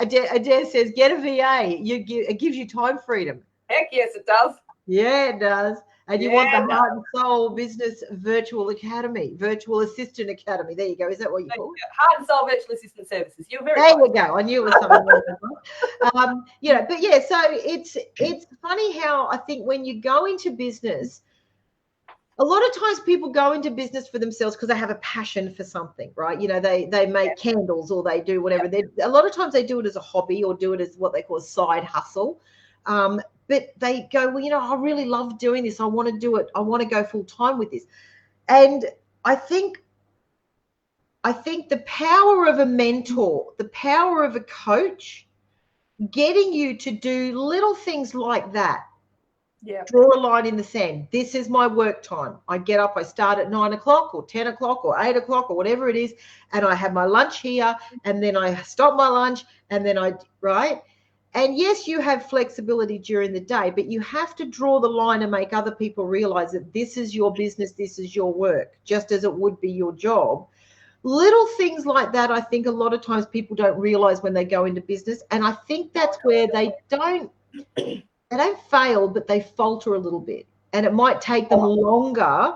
Speaker 1: Adair says, get a VA. It gives you time freedom.
Speaker 2: Heck yes, it does.
Speaker 1: Yeah, it does. And you want the Heart and Soul Business Virtual Academy, Virtual Assistant Academy. There you go. Is that what you call it?
Speaker 2: Heart and Soul Virtual Assistant Services. You're very
Speaker 1: there you go. I knew it was something like but yeah, so it's funny how I think when you go into business, a lot of times people go into business for themselves because they have a passion for something, right? They make candles or they do whatever. A lot of times they do it as a hobby or do it as what they call a side hustle. But they go, well, I really love doing this. I want to do it. I want to go full time with this. And I think the power of a mentor, the power of a coach, getting you to do little things like that.
Speaker 2: Yeah.
Speaker 1: Draw a line in the sand. This is my work time. I get up, I start at 9 o'clock or 10 o'clock or 8 o'clock or whatever it is. And I have my lunch here and then I stop my lunch and then right? And yes, you have flexibility during the day, but you have to draw the line and make other people realize that this is your business, this is your work, just as it would be your job. Little things like that, I think a lot of times people don't realize when they go into business. And I think that's where they don't fail, but they falter a little bit. And it might take them longer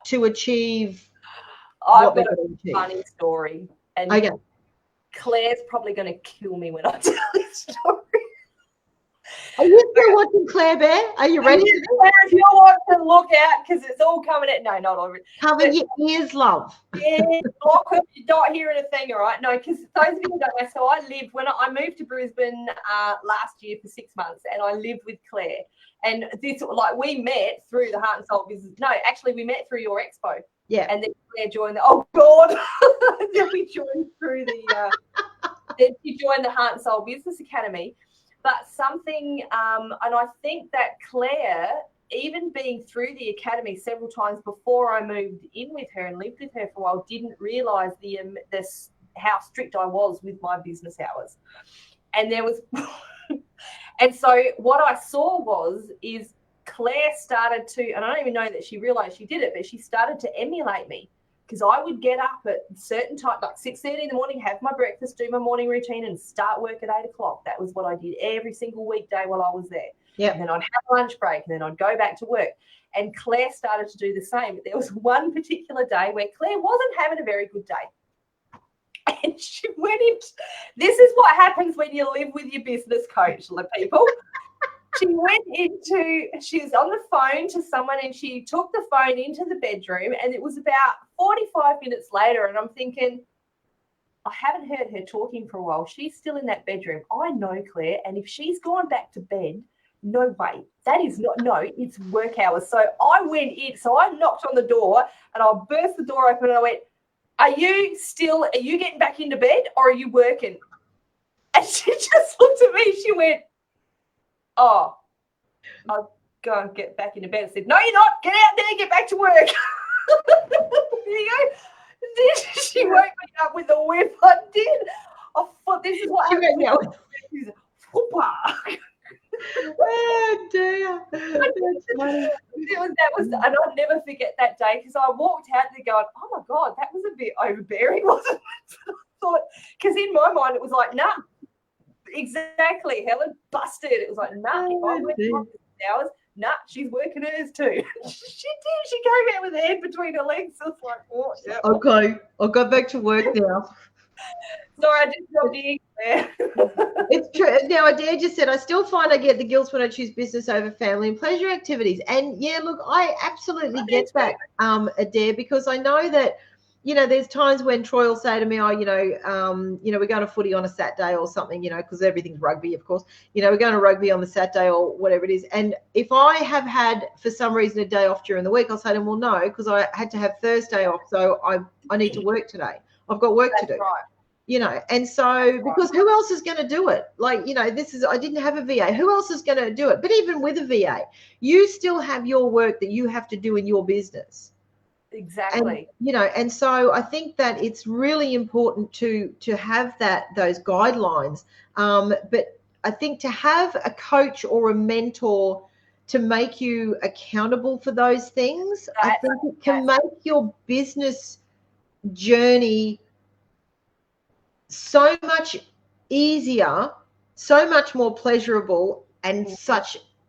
Speaker 1: to achieve.
Speaker 2: I've got a funny story. And
Speaker 1: okay.
Speaker 2: Claire's probably going to kill me when I tell this story.
Speaker 1: Are you still watching Claire Bear? Are you ready?
Speaker 2: Claire, if you're watching, look out because it's all coming at. No, not already.
Speaker 1: Cover your ears, love.
Speaker 2: Yeah, block if you're not hearing a thing, all right? No, because those of you who don't know, so I lived when I moved to Brisbane last year for 6 months, and I lived with Claire. And this, we met through the Heart and Soul business. No, actually, we met through your expo.
Speaker 1: Yeah.
Speaker 2: And then Claire joined oh God. Then we joined through then she joined the Heart and Soul Business Academy. But something, and I think that Claire, even being through the academy several times before I moved in with her and lived with her for a while, didn't realise how strict I was with my business hours. And there was, and so what I saw is Claire started to, and I don't even know that she realised she did it, but she started to emulate me. Because I would get up at certain time, like 6:30 in the morning, have my breakfast, do my morning routine, and start work at 8 o'clock. That was what I did every single weekday while I was there.
Speaker 1: Yeah.
Speaker 2: And then I'd have a lunch break, and then I'd go back to work. And Claire started to do the same. But there was one particular day where Claire wasn't having a very good day. And she went into, this is what happens when you live with your business coach, people. She was on the phone to someone and she took the phone into the bedroom, and it was about 45 minutes later, and I'm thinking, I haven't heard her talking for a while. She's still in that bedroom. I know Claire, and if she's gone back to bed, no way. That is not, no, it's work hours. So I went in, so I knocked on the door and I burst the door open and I went, are you getting back into bed or are you working? And she just looked at me. She went, oh, I'll go and get back into bed. I said, no, you're not. Get out there, get back to work. There you go. She woke me up with a whip. I did. I thought this is what happened.
Speaker 1: Oh dear.
Speaker 2: That was, and I'll never forget that day because I walked out there going, oh my God, that was a bit overbearing, wasn't it? I thought, because in my mind it was like, nah, exactly, Helen, busted. It was like, nah, if I went hours, nah, she's working hers too. She did. She came out with her head between her legs. I was like, oh, yeah.
Speaker 1: Okay, I'll go back to work now.
Speaker 2: Sorry, I just got the there.
Speaker 1: It's true. Now, Adair just said, I still find I get the guilt when I choose business over family and pleasure activities. And yeah, look, I absolutely get that, Adair, because I know that, you know, there's times when Troy will say to me, oh, we're going to footy on a Saturday or something, because everything's rugby, of course. We're going to rugby on the Saturday or whatever it is. And if I have had, for some reason, a day off during the week, I'll say to him, well, no, because I had to have Thursday off, so I need to work today. I've got work to do.
Speaker 2: Right.
Speaker 1: And so, because who else is going to do it? Like, I didn't have a VA. Who else is going to do it? But even with a VA, you still have your work that you have to do in your business.
Speaker 2: Exactly.
Speaker 1: And so I think that it's really important to have those guidelines. But I think to have a coach or a mentor to make you accountable for those things, I think it can make your business journey so much easier, so much more pleasurable, and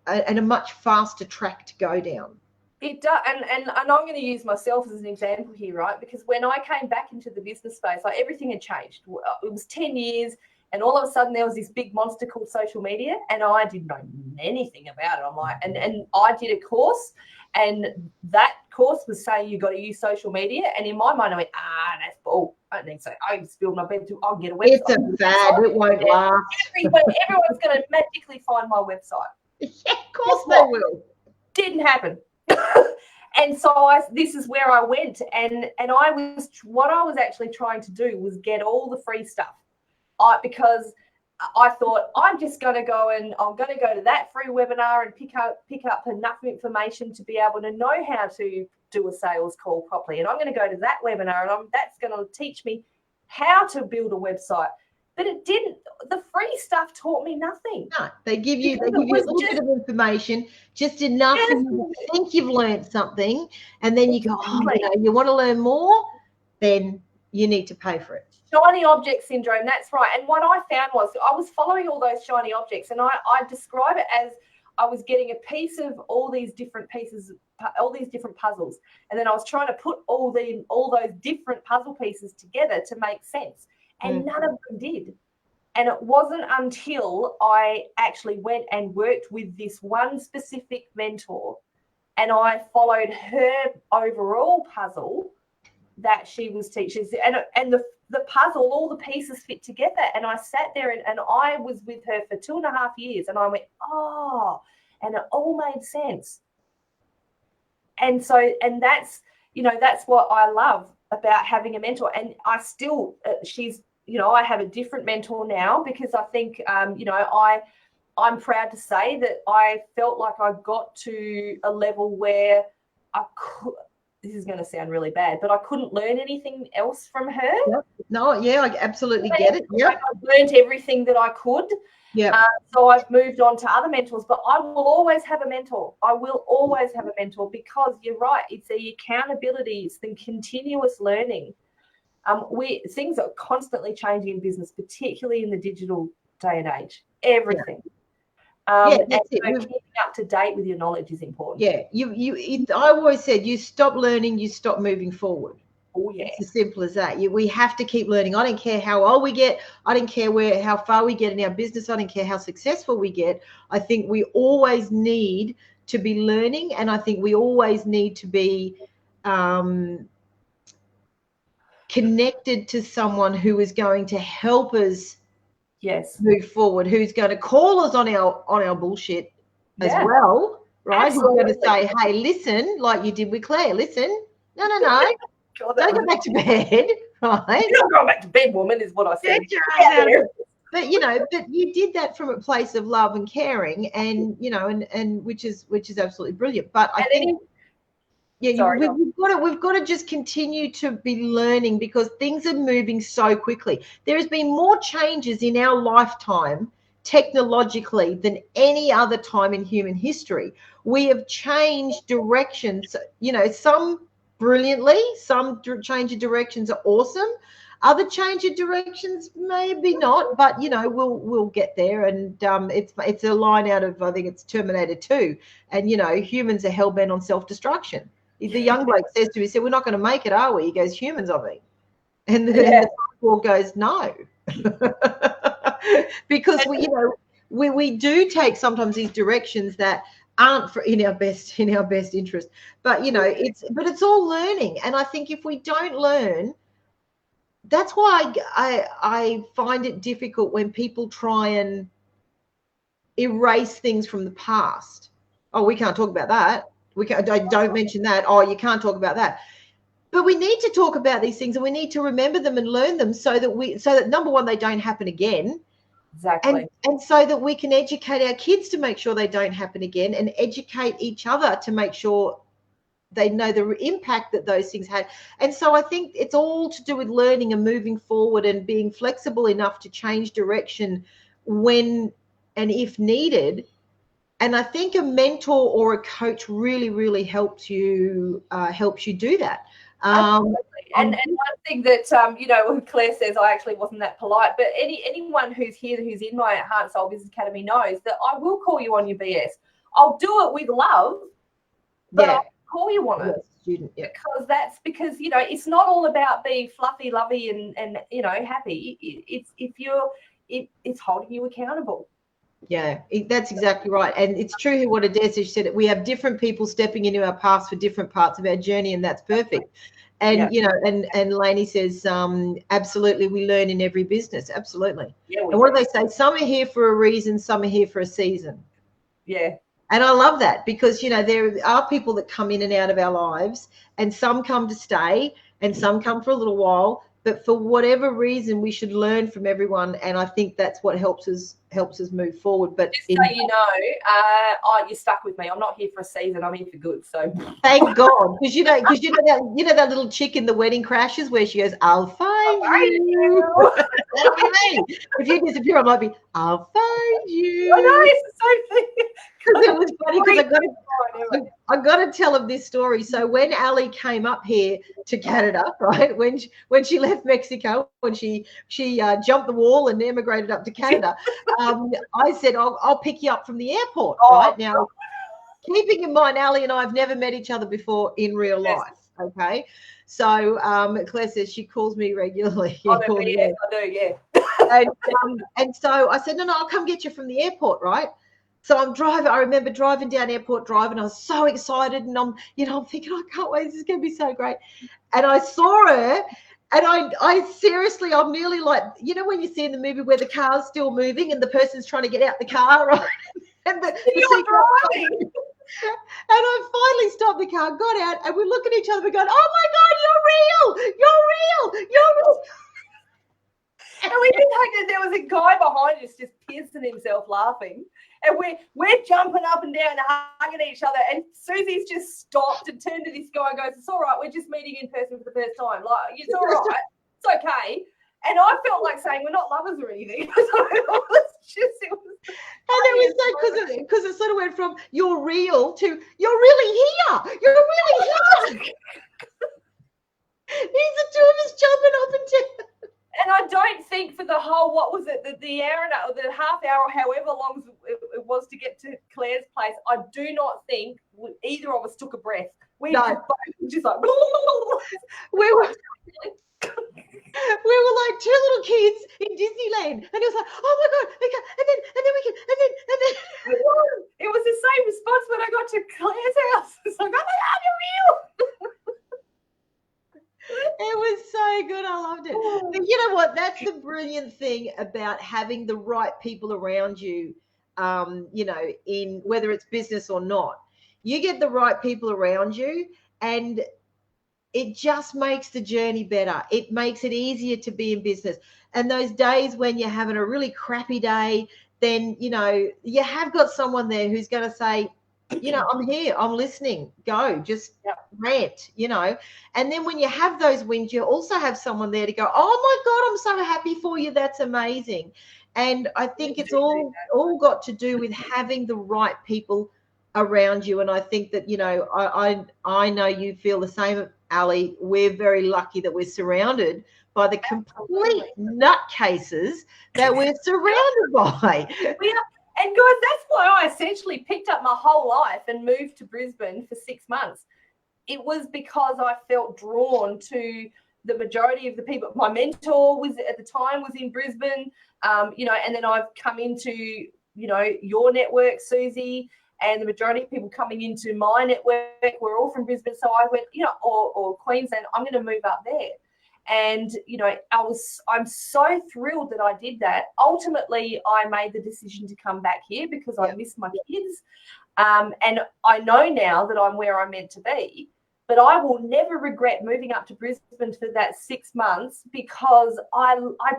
Speaker 1: a much faster track to go down.
Speaker 2: It does, and I'm going to use myself as an example here, right? Because when I came back into the business space, like everything had changed. It was 10 years, and all of a sudden there was this big monster called social media, and I didn't know anything about it. I'm like, and I did a course, and that course was saying you got to use social media, and in my mind I went, that's bull. I don't think so. I can spill my bed too. I'll get a website.
Speaker 1: It's a fad. It won't last.
Speaker 2: Everyone's going to magically find my website.
Speaker 1: Yeah, of course they will.
Speaker 2: Didn't happen. And so this is where I went, and what I was actually trying to do was get all the free stuff, because I thought I'm just going to go and I'm going to go to that free webinar and pick up enough information to be able to know how to do a sales call properly, and I'm going to go to that webinar and that's going to teach me how to build a website. But it didn't. The free stuff taught me nothing.
Speaker 1: No, they give you a little bit of information, just enough for you to think you've learned something, and then you go, you want to learn more, then you need to pay for it.
Speaker 2: Shiny object syndrome, that's right. And what I found was I was following all those shiny objects, and I describe it as I was getting a piece of all these different pieces, all these different puzzles, and then I was trying to put all those different puzzle pieces together to make sense. And none of them did. And it wasn't until I actually went and worked with this one specific mentor and I followed her overall puzzle that she was teaching. And the puzzle, all the pieces fit together. And I sat there and I was with her for 2.5 years, and I went, and it all made sense. And so, and that's what I love about having a mentor. And I still, I have a different mentor now, because I think, I'm proud to say that I felt like I got to a level where this is going to sound really bad, but I couldn't learn anything else from her.
Speaker 1: Yep. No, yeah, I absolutely get it. Yeah,
Speaker 2: I learned everything that I could.
Speaker 1: Yeah.
Speaker 2: So I've moved on to other mentors, but I will always have a mentor. I will always have a mentor, because you're right. It's the accountability, it's the continuous learning. Things are constantly changing in business, particularly in the digital day and age. Everything.
Speaker 1: That's it.
Speaker 2: So keeping up to date with your knowledge is important.
Speaker 1: Yeah, I always said, you stop learning, you stop moving forward.
Speaker 2: Oh yeah,
Speaker 1: it's as simple as that. We have to keep learning. I don't care how old we get. I don't care how far we get in our business. I don't care how successful we get. I think we always need to be learning, and I think we always need to be connected to someone who is going to help us
Speaker 2: yes
Speaker 1: move forward, who's going to call us on our bullshit, as well, right?
Speaker 2: Absolutely.
Speaker 1: Who are going to say, hey, listen, like you did with Claire, listen, no,
Speaker 2: God,
Speaker 1: don't go back to bed, right?
Speaker 2: You're not going back to bed, woman, is what I said.
Speaker 1: Get your ass out of bed. But but you did that from a place of love and caring, and and which is absolutely brilliant. But I think we've got to just continue to be learning, because things are moving so quickly. There has been more changes in our lifetime technologically than any other time in human history. We have changed directions, some brilliantly, some change of directions are awesome. Other change of directions, maybe not, but we'll get there. And it's a line out of, I think it's Terminator 2, and humans are hell bent on self-destruction. The young bloke says to me, "We're not going to make it, are we?" He goes, "Humans, are we?" And the cyborg goes, "No," because we do take sometimes these directions that aren't in our best interest. But it's all learning, and I think if we don't learn, that's why I find it difficult when people try and erase things from the past. Oh, we can't talk about that. We can't, don't mention that. Oh, you can't talk about that. But we need to talk about these things, and we need to remember them and learn them so that number one, they don't happen again.
Speaker 2: Exactly.
Speaker 1: And so that we can educate our kids to make sure they don't happen again, and educate each other to make sure they know the impact that those things had. And so I think it's all to do with learning and moving forward and being flexible enough to change direction when and if needed. And I think a mentor or a coach really, really helps you do that.
Speaker 2: And one thing that Claire says, I actually wasn't that polite, but anyone who's here who's in my Heart and Soul Business Academy knows that I will call you on your BS. I'll do it with love, but I'll call you on it.
Speaker 1: Student,
Speaker 2: because that's because it's not all about being fluffy, lovey, and happy. It's holding you accountable.
Speaker 1: Yeah, that's exactly right. And it's true what Adair said. She said we have different people stepping into our paths for different parts of our journey, and that's perfect. And and Lainey says, absolutely, we learn in every business. Absolutely.
Speaker 2: Yeah,
Speaker 1: and what do they say? Some are here for a reason, some are here for a season.
Speaker 2: Yeah.
Speaker 1: And I love that, because there are people that come in and out of our lives, and some come to stay and some come for a little while. But for whatever reason, we should learn from everyone, and I think that's what helps us move forward. But
Speaker 2: just so you're stuck with me. I'm not here for a season. I'm here for good. So
Speaker 1: thank God, because that little chick in The Wedding Crashers where she goes, "I'll find you." That'll be me. If you disappear, I might be, "I'll find you."
Speaker 2: I know, it's the same thing.
Speaker 1: Because it was funny, because I got to tell them this story. So when Ali came up here to Canada, right, when she left Mexico, when she jumped the wall and emigrated up to Canada, I said, I'll pick you up from the airport, right? Now, keeping in mind, Ali and I have never met each other before in real life, okay? So Claire says she calls me regularly.
Speaker 2: I do, yeah.
Speaker 1: And so I said, no, I'll come get you from the airport, right? So I'm driving. I remember driving down Airport Drive, and I was so excited, and I'm thinking, I can't wait. This is going to be so great. And I saw her, and I seriously, I'm nearly like, when you see in the movie where the car's still moving and the person's trying to get out the car, right? And
Speaker 2: you're driving.
Speaker 1: And I finally stopped the car, got out, and we look at each other. We're going, "Oh my God, you're real! You're real! You're real!"
Speaker 2: And we did think that there was a guy behind us just pissing himself laughing. And we're jumping up and down, hugging each other. And Susie's just stopped and turned to this guy and goes, "It's all right. We're just meeting in person for the first time. Like, it's all right. It's okay." And I felt like saying, "We're not lovers or anything." It was
Speaker 1: because it sort of went from "you're real" to "you're really here. You're really here." These are two of us jumping up and down.
Speaker 2: And I don't think for the whole, what was it, the hour or the half hour, however long it was to get to Claire's place, I do not think either of us took a breath. We were just like,
Speaker 1: we were like two little kids in Disneyland, and it was like, "Oh my God!" And then we can, and then.
Speaker 2: It was the same response when I got to Claire's house. It's like, "Oh my God, you're real!"
Speaker 1: It was so good. I loved it. But you know what? That's the brilliant thing about having the right people around you. you know, in whether it's business or not. You get the right people around you, and it just makes the journey better. It makes it easier to be in business. And those days when you're having a really crappy day, then, you know, you have got someone there who's going to say, you know, I'm here, I'm listening, go, just rant, you know. And then when you have those wins, you also have someone there to go, oh my God, I'm so happy for you. That's amazing. And I think it's all got to do with having the right people around you. And I think that, you know, I know you feel the same, Ali. We're very lucky that we're surrounded by the complete nutcases that we're surrounded by.
Speaker 2: And guys, that's why I essentially picked up my whole life and moved to Brisbane for 6 months. It was because I felt drawn to the majority of the people. My mentor was at the time was in Brisbane, you know, and then I've come into, you know, your network, Susie, and the majority of people coming into my network were all from Brisbane. So I went, you know, or Queensland, I'm going to move up there. And, you know, I'm so thrilled that I did that. Ultimately, I made the decision to come back here because I miss my kids. And I know now that I'm where I'm meant to be, but I will never regret moving up to Brisbane for that 6 months because I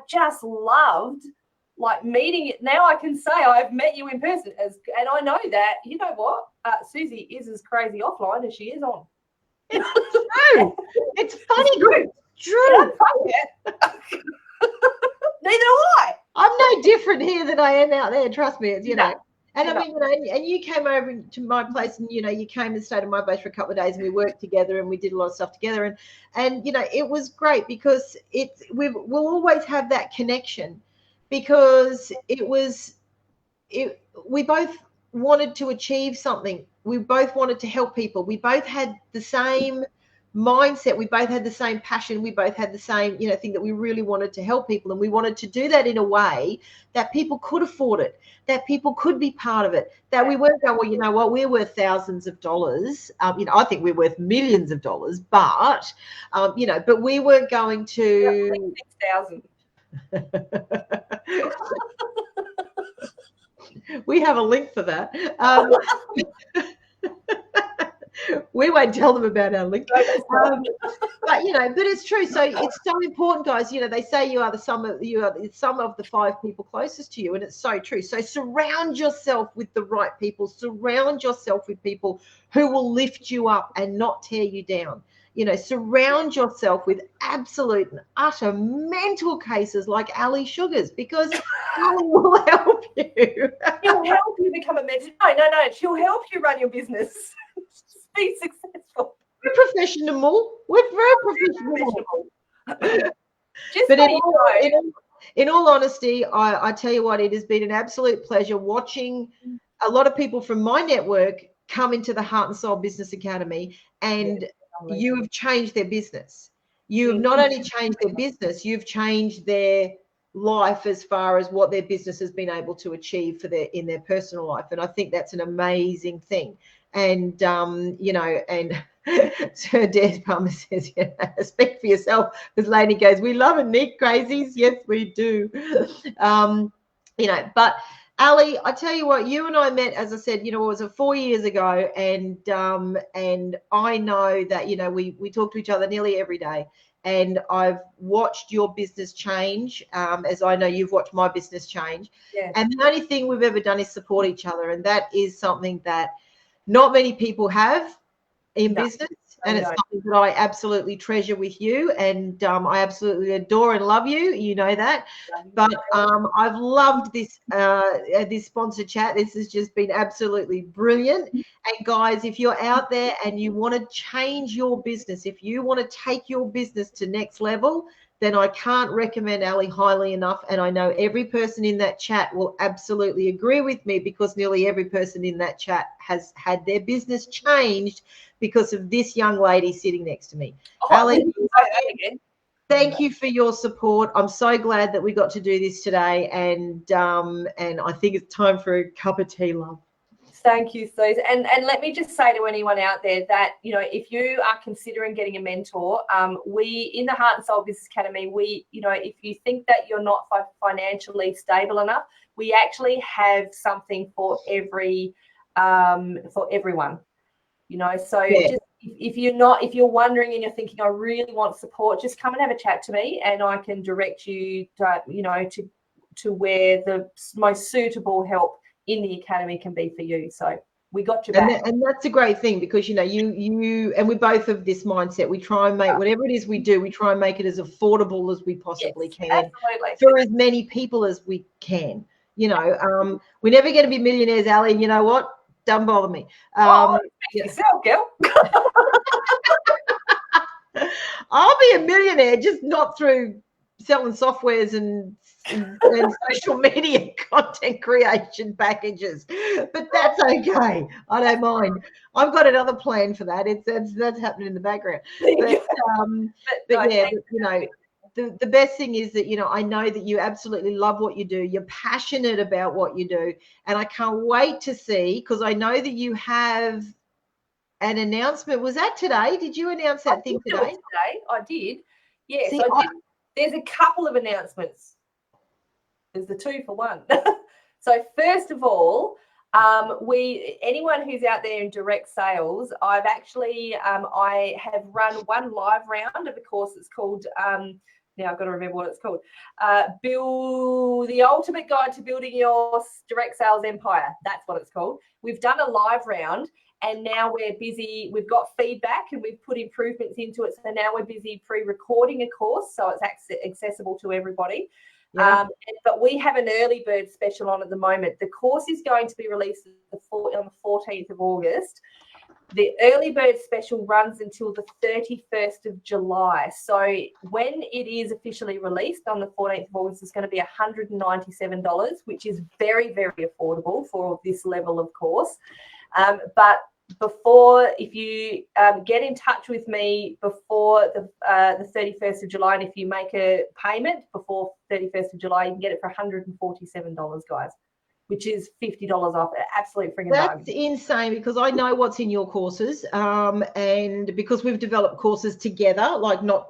Speaker 2: just loved like meeting it. Now I can say I've met you in person, and I know that, you know what, Susie is as crazy offline as she is on.
Speaker 1: It's true. It's funny. True.
Speaker 2: Neither do I.
Speaker 1: I'm no different here than I am out there. Trust me. It's, you know. And
Speaker 2: No.
Speaker 1: I mean, you know, and you came over to my place, and you know, you came and stayed at my place for a couple of days, and we worked together, and we did a lot of stuff together, and you know, it was great because we'll always have that connection because we both wanted to achieve something. We both wanted to help people. We both had the same mindset. We both had the same passion. We both had the same, you know, thing that we really wanted to help people, and we wanted to do that in a way that people could afford it, that people could be part of it, that we weren't going, well, you know what, we're worth thousands of dollars. You know, I think we're worth millions of dollars, but you know, but we weren't going to
Speaker 2: 6,000.
Speaker 1: We have a link for that. We won't tell them about our link. But you know, but it's true. So it's so important, guys. You know, they say you are the sum of the 5 people closest to you, and it's so true. So surround yourself with the right people. Surround yourself with people who will lift you up and not tear you down. You know, surround yourself with absolute and utter mental cases like Ali Sugars, because Ali will help you.
Speaker 2: She'll help you become a mentor. No. She'll help you run your business. Just be successful.
Speaker 1: We're professional. We're very professional.
Speaker 2: Just
Speaker 1: but
Speaker 2: so
Speaker 1: in all honesty, I tell you what, it has been an absolute pleasure watching a lot of people from my network come into the Heart and Soul Business Academy, and you have changed their business. You have not only changed their business, you've changed their life as far as what their business has been able to achieve in their personal life. And I think that's an amazing thing. And, you know, and Sir Des Palmer says, yeah, speak for yourself. This lady goes, we love it, Nick, crazies. Yes, we do. You know, but Ali, I tell you what, you and I met, as I said, you know, it was 4 years ago, and I know that, you know, we talk to each other nearly every day, and I've watched your business change, as I know you've watched my business change.
Speaker 2: Yeah.
Speaker 1: And the only thing we've ever done is support each other, and that is something that not many people have in business. And it's something that I absolutely treasure with you, and I absolutely adore and love you. You know that. But I've loved this sponsor chat. This has just been absolutely brilliant. And guys, if you're out there and you want to change your business, if you want to take your business to next level, then I can't recommend Ali highly enough. And I know every person in that chat will absolutely agree with me, because nearly every person in that chat has had their business changed because of this young lady sitting next to me. Ali, thank you for your support. I'm so glad that we got to do this today, and I think it's time for a cup of tea, love.
Speaker 2: Thank you, Suze. And let me just say to anyone out there that, you know, if you are considering getting a mentor, we in the Heart and Soul Business Academy, we, you know, if you think that you're not financially stable enough, we actually have something for every for everyone. You know, so just if you're wondering and you're thinking, I really want support, just come and have a chat to me, and I can direct you to, you know, to where the most suitable help in the academy can be for you. So we got your back.
Speaker 1: And that's a great thing, because, you know, you and we both have this mindset. We try and make whatever it is we do, we try and make it as affordable as we possibly can,
Speaker 2: absolutely,
Speaker 1: for as many people as we can. You know, we're never going to be millionaires, Ali. And you know what? Don't bother me.
Speaker 2: Yourself, girl.
Speaker 1: I'll be a millionaire, just not through selling softwares and social media content creation packages, but that's okay. I don't mind. I've got another plan for that. That's happening in the background. But yeah, you know, the best thing is that, you know, I know that you absolutely love what you do. You're passionate about what you do, and I can't wait to see, because I know that you have an announcement. Was that today? Did you announce that thing today?
Speaker 2: I did. Yes, I did. There's a couple of announcements. There's the 2 for 1. So first of all, anyone who's out there in direct sales, I've actually I have run one live round of a course that's called now I've got to remember what it's called. Build the Ultimate Guide to Building Your Direct Sales Empire. That's what it's called. We've done a live round, and now we're busy. We've got feedback and we've put improvements into it. So now we're busy pre-recording a course, so it's accessible to everybody. Yeah. But we have an early bird special on at the moment. The course is going to be released on the 14th of August. The early bird special runs until the 31st of July. So when it is officially released on the 14th of August, it's going to be $197, which is very, very affordable for this level of course. But before, if you get in touch with me before the 31st of July, and if you make a payment before 31st of July, you can get it for $147, guys, which is $50 off. Absolute friggin' bargain.
Speaker 1: That's insane, because I know what's in your courses, and because we've developed courses together, like not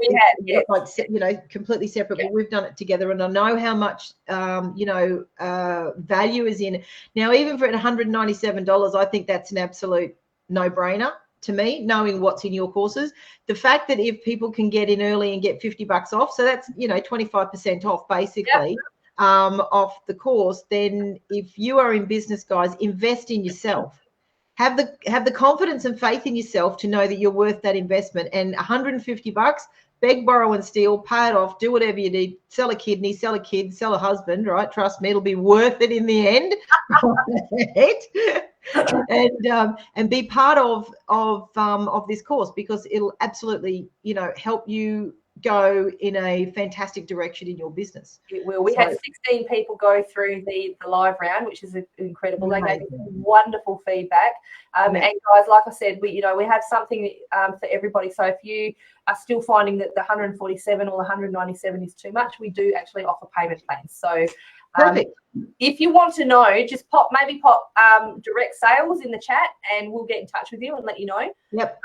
Speaker 1: like, you know, completely separate, but we've done it together, and I know how much you know, value is in it. Now, even for $197, I think that's an absolute no-brainer to me, knowing what's in your courses. The fact that if people can get in early and get $50 off, so that's, you know, 25% off basically. Yep. Off the course, then if you are in business, guys, invest in yourself. Have the confidence and faith in yourself to know that you're worth that investment. And $150, beg, borrow, and steal, pay it off, do whatever you need, sell a kidney, sell a kid, sell a husband, right? Trust me, it'll be worth it in the end. And be part of this course, because it'll absolutely, you know, help you go in a fantastic direction in your business.
Speaker 2: It will. We had 16 people go through the live round, which is incredible. They gave wonderful feedback. And guys, like I said, we have something for everybody. So if you are still finding that the 147 or the 197 is too much, we do actually offer payment plans. So if you want to know, just pop direct sales in the chat, and we'll get in touch with you and let you know.
Speaker 1: Yep.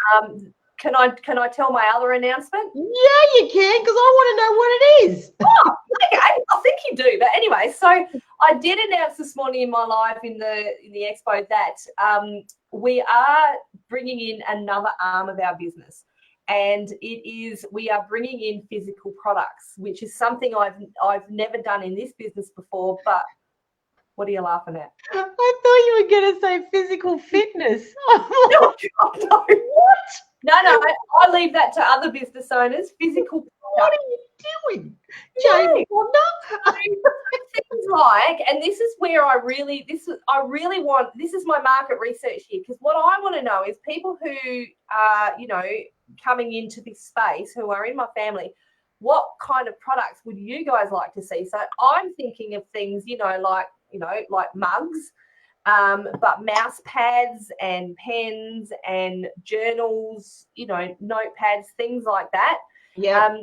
Speaker 2: Can I tell my other announcement?
Speaker 1: Yeah, you can, because I want to know what it is.
Speaker 2: Oh, okay. I think you do. But anyway, so I did announce this morning in my live in the expo that we are bringing in another arm of our business, and we are bringing in physical products, which is something I've never done in this business before. But what are you laughing at?
Speaker 1: I thought you were going to say physical fitness.
Speaker 2: No.
Speaker 1: What?
Speaker 2: No, I leave that to other business owners. Physical.
Speaker 1: What are you doing, Jane Fonda?
Speaker 2: Things like, and this is where I really want. This is my market research here, because what I want to know is people who are, you know, coming into this space, who are in my family. What kind of products would you guys like to see? So I'm thinking of things, like mugs. But mouse pads and pens and journals, notepads, things like that.
Speaker 1: Yeah.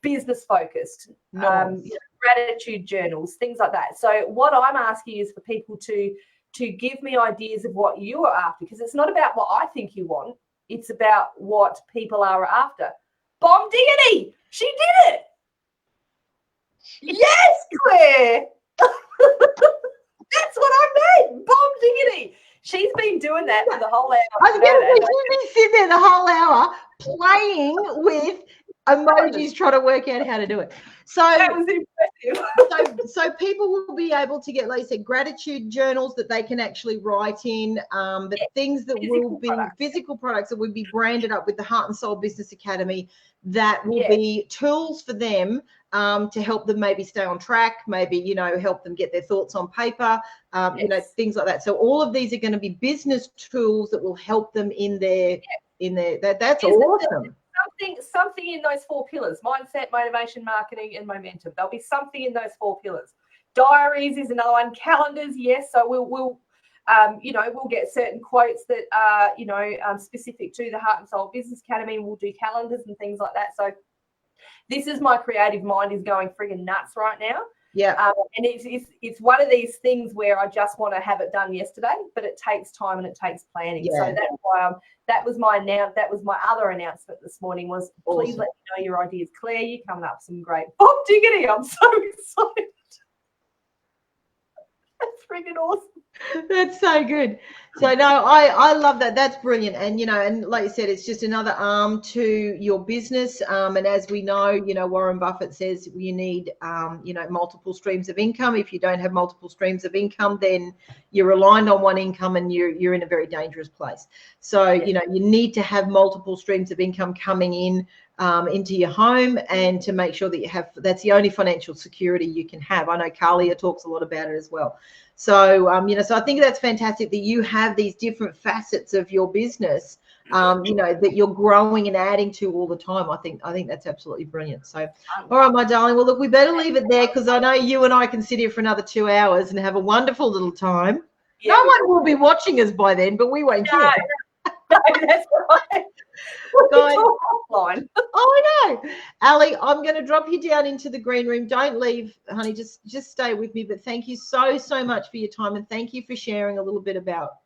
Speaker 2: Business focused,
Speaker 1: nice.
Speaker 2: Gratitude journals, things like that. So what I'm asking is for people to to give me ideas of what you are after, because it's not about what I think you want. It's about what people are after. Bomb diggity! She did it! Yes, Claire! That's what I meant! Bomb diggity! She's been doing that for the whole hour.
Speaker 1: I was going to say, she's been sitting there the whole hour playing with emojis trying to work out how to do it. So
Speaker 2: that was impressive.
Speaker 1: so people will be able to get, like you said, gratitude journals that they can actually write in, the things that will be physical products that will be branded up with the Heart and Soul Business Academy, that will be tools for them to help them maybe stay on track, maybe, you know, help them get their thoughts on paper, you know, things like that. So all of these are going to be business tools that will help them in their that's awesome.
Speaker 2: Something in those 4 pillars: mindset, motivation, marketing, and momentum. There'll be something in those 4 pillars. Diaries is another one. Calendars, yes. So we'll you know, we'll get certain quotes that are, you know, specific to the Heart and Soul Business Academy. We'll do calendars and things like that. So this is, my creative mind is going friggin' nuts right now.
Speaker 1: Yeah.
Speaker 2: And it's one of these things where I just want to have it done yesterday, but it takes time and it takes planning. So that's why that was my other announcement this morning was, please let me know your ideas. Claire, you're coming up with some great bomb diggity. I'm so excited. That's freaking awesome.
Speaker 1: That's so good. So no, I love that. That's brilliant. And, you know, and like you said, it's just another arm to your business. And as we know, you know, Warren Buffett says you need, you know, multiple streams of income. If you don't have multiple streams of income, then you're reliant on one income and you're in a very dangerous place. So, you know, you need to have multiple streams of income coming in into your home, and to make sure that you have, that's the only financial security you can have. I know Carlia talks a lot about it as well. So, you know, so I think that's fantastic that you have these different facets of your business, you know, that you're growing and adding to all the time. I think that's absolutely brilliant. So, all right, my darling. Well, look, we better leave it there, because I know you and I can sit here for another 2 hours and have a wonderful little time. Yeah. No one will be watching us by then, but we won't care.
Speaker 2: No, that's right.
Speaker 1: Guys, oh, I know. Ali, I'm going to drop you down into the green room. Don't leave, honey. Just stay with me. But thank you so much for your time, and thank you for sharing a little bit about,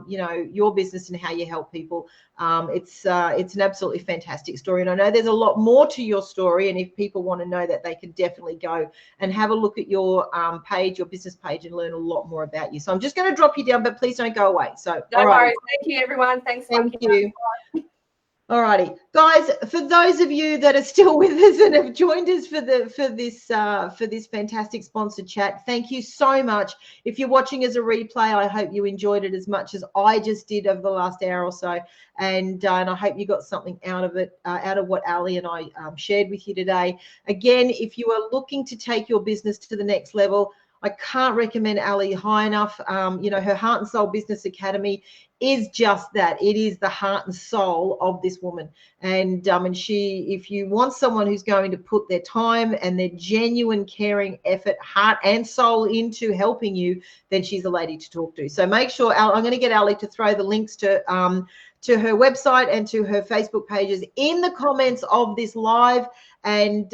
Speaker 1: you know, your business and how you help people. It's an absolutely fantastic story, and I know there's a lot more to your story. And if people want to know that, they can definitely go and have a look at your page, your business page, and learn a lot more about you. So I'm just going to drop you down, but please don't go away. So
Speaker 2: no worries. Thank you, everyone. Thanks.
Speaker 1: Thank you. All righty, guys, for those of you that are still with us and have joined us for this fantastic sponsored chat, thank you so much. If you're watching as a replay, I hope you enjoyed it as much as I just did over the last hour or so, and I hope you got something out of it, out of what Ali and I shared with you today. Again, if you are looking to take your business to the next level, I can't recommend Ali high enough. You know, her Heart and Soul Business Academy is just that. It is the heart and soul of this woman. And she, if you want someone who's going to put their time and their genuine caring effort, heart and soul into helping you, then she's a lady to talk to. So make sure, I'm going to get Ali to throw the links to her website and to her Facebook pages in the comments of this live. And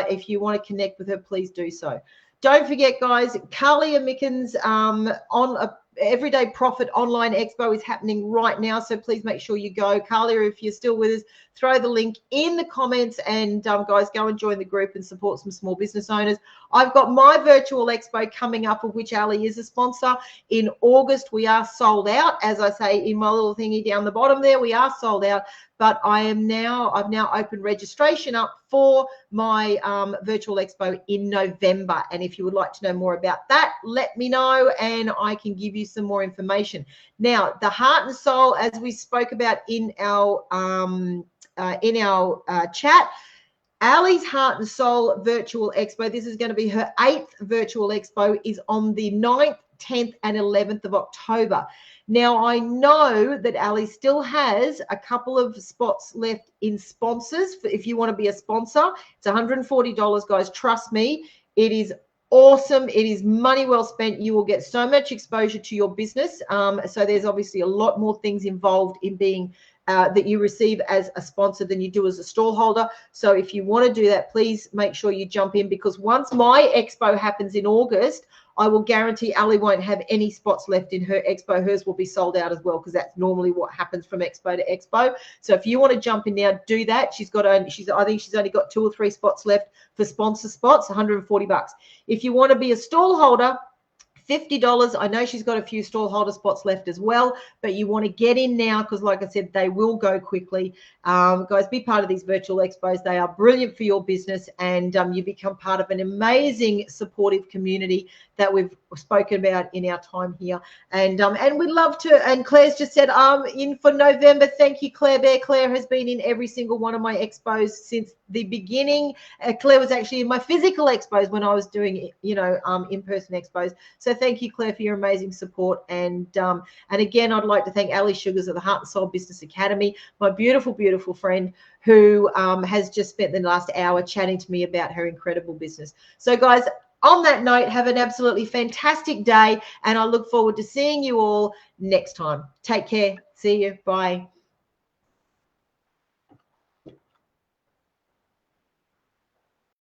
Speaker 1: if you want to connect with her, please do so. Don't forget, guys, Carlia Mickens on a Everyday Profit Online Expo is happening right now, so please make sure you go. Carlia, if you're still with us, throw the link in the comments, and guys, go and join the group and support some small business owners. I've got my virtual expo coming up, of which Ali is a sponsor. In August, we are sold out. As I say in my little thingy down the bottom there, we are sold out. But I've now opened registration up for my virtual expo in November. And if you would like to know more about that, let me know and I can give you some more information. Now, the Heart and Soul, as we spoke about in our chat, Ali's Heart and Soul Virtual Expo, this is going to be her 8th virtual expo, is on the 9th, 10th and 11th of October. Now, I know that Ali still has a couple of spots left in sponsors. If you want to be a sponsor, it's $140, guys. Trust me, it is awesome. It is money well spent. You will get so much exposure to your business. So there's obviously a lot more things involved in being that you receive as a sponsor than you do as a stall holder. So if you want to do that, please make sure you jump in, because once my expo happens in August, I will guarantee Ali won't have any spots left in her expo. Hers will be sold out as well, because that's normally what happens from expo to expo. So if you want to jump in now, do that. I think she's only got 2 or 3 spots left for sponsor spots, $140. If you want to be a stall holder, $50. I know she's got a few stall holder spots left as well, but you want to get in now, because like I said, they will go quickly. Guys, be part of these virtual expos. They are brilliant for your business, and you become part of an amazing supportive community that we've spoken about in our time here. And we'd love to, and Claire's just said in for November. Thank you, Claire Bear. Claire has been in every single one of my expos since the beginning. Claire was actually in my physical expos when I was doing in-person expos. So thank you, Claire, for your amazing support. And again, I'd like to thank Ali Sugars of the Heart and Soul Business Academy, my beautiful, beautiful friend, who has just spent the last hour chatting to me about her incredible business. So guys, on that note, have an absolutely fantastic day, and I look forward to seeing you all next time. Take care. See you. Bye.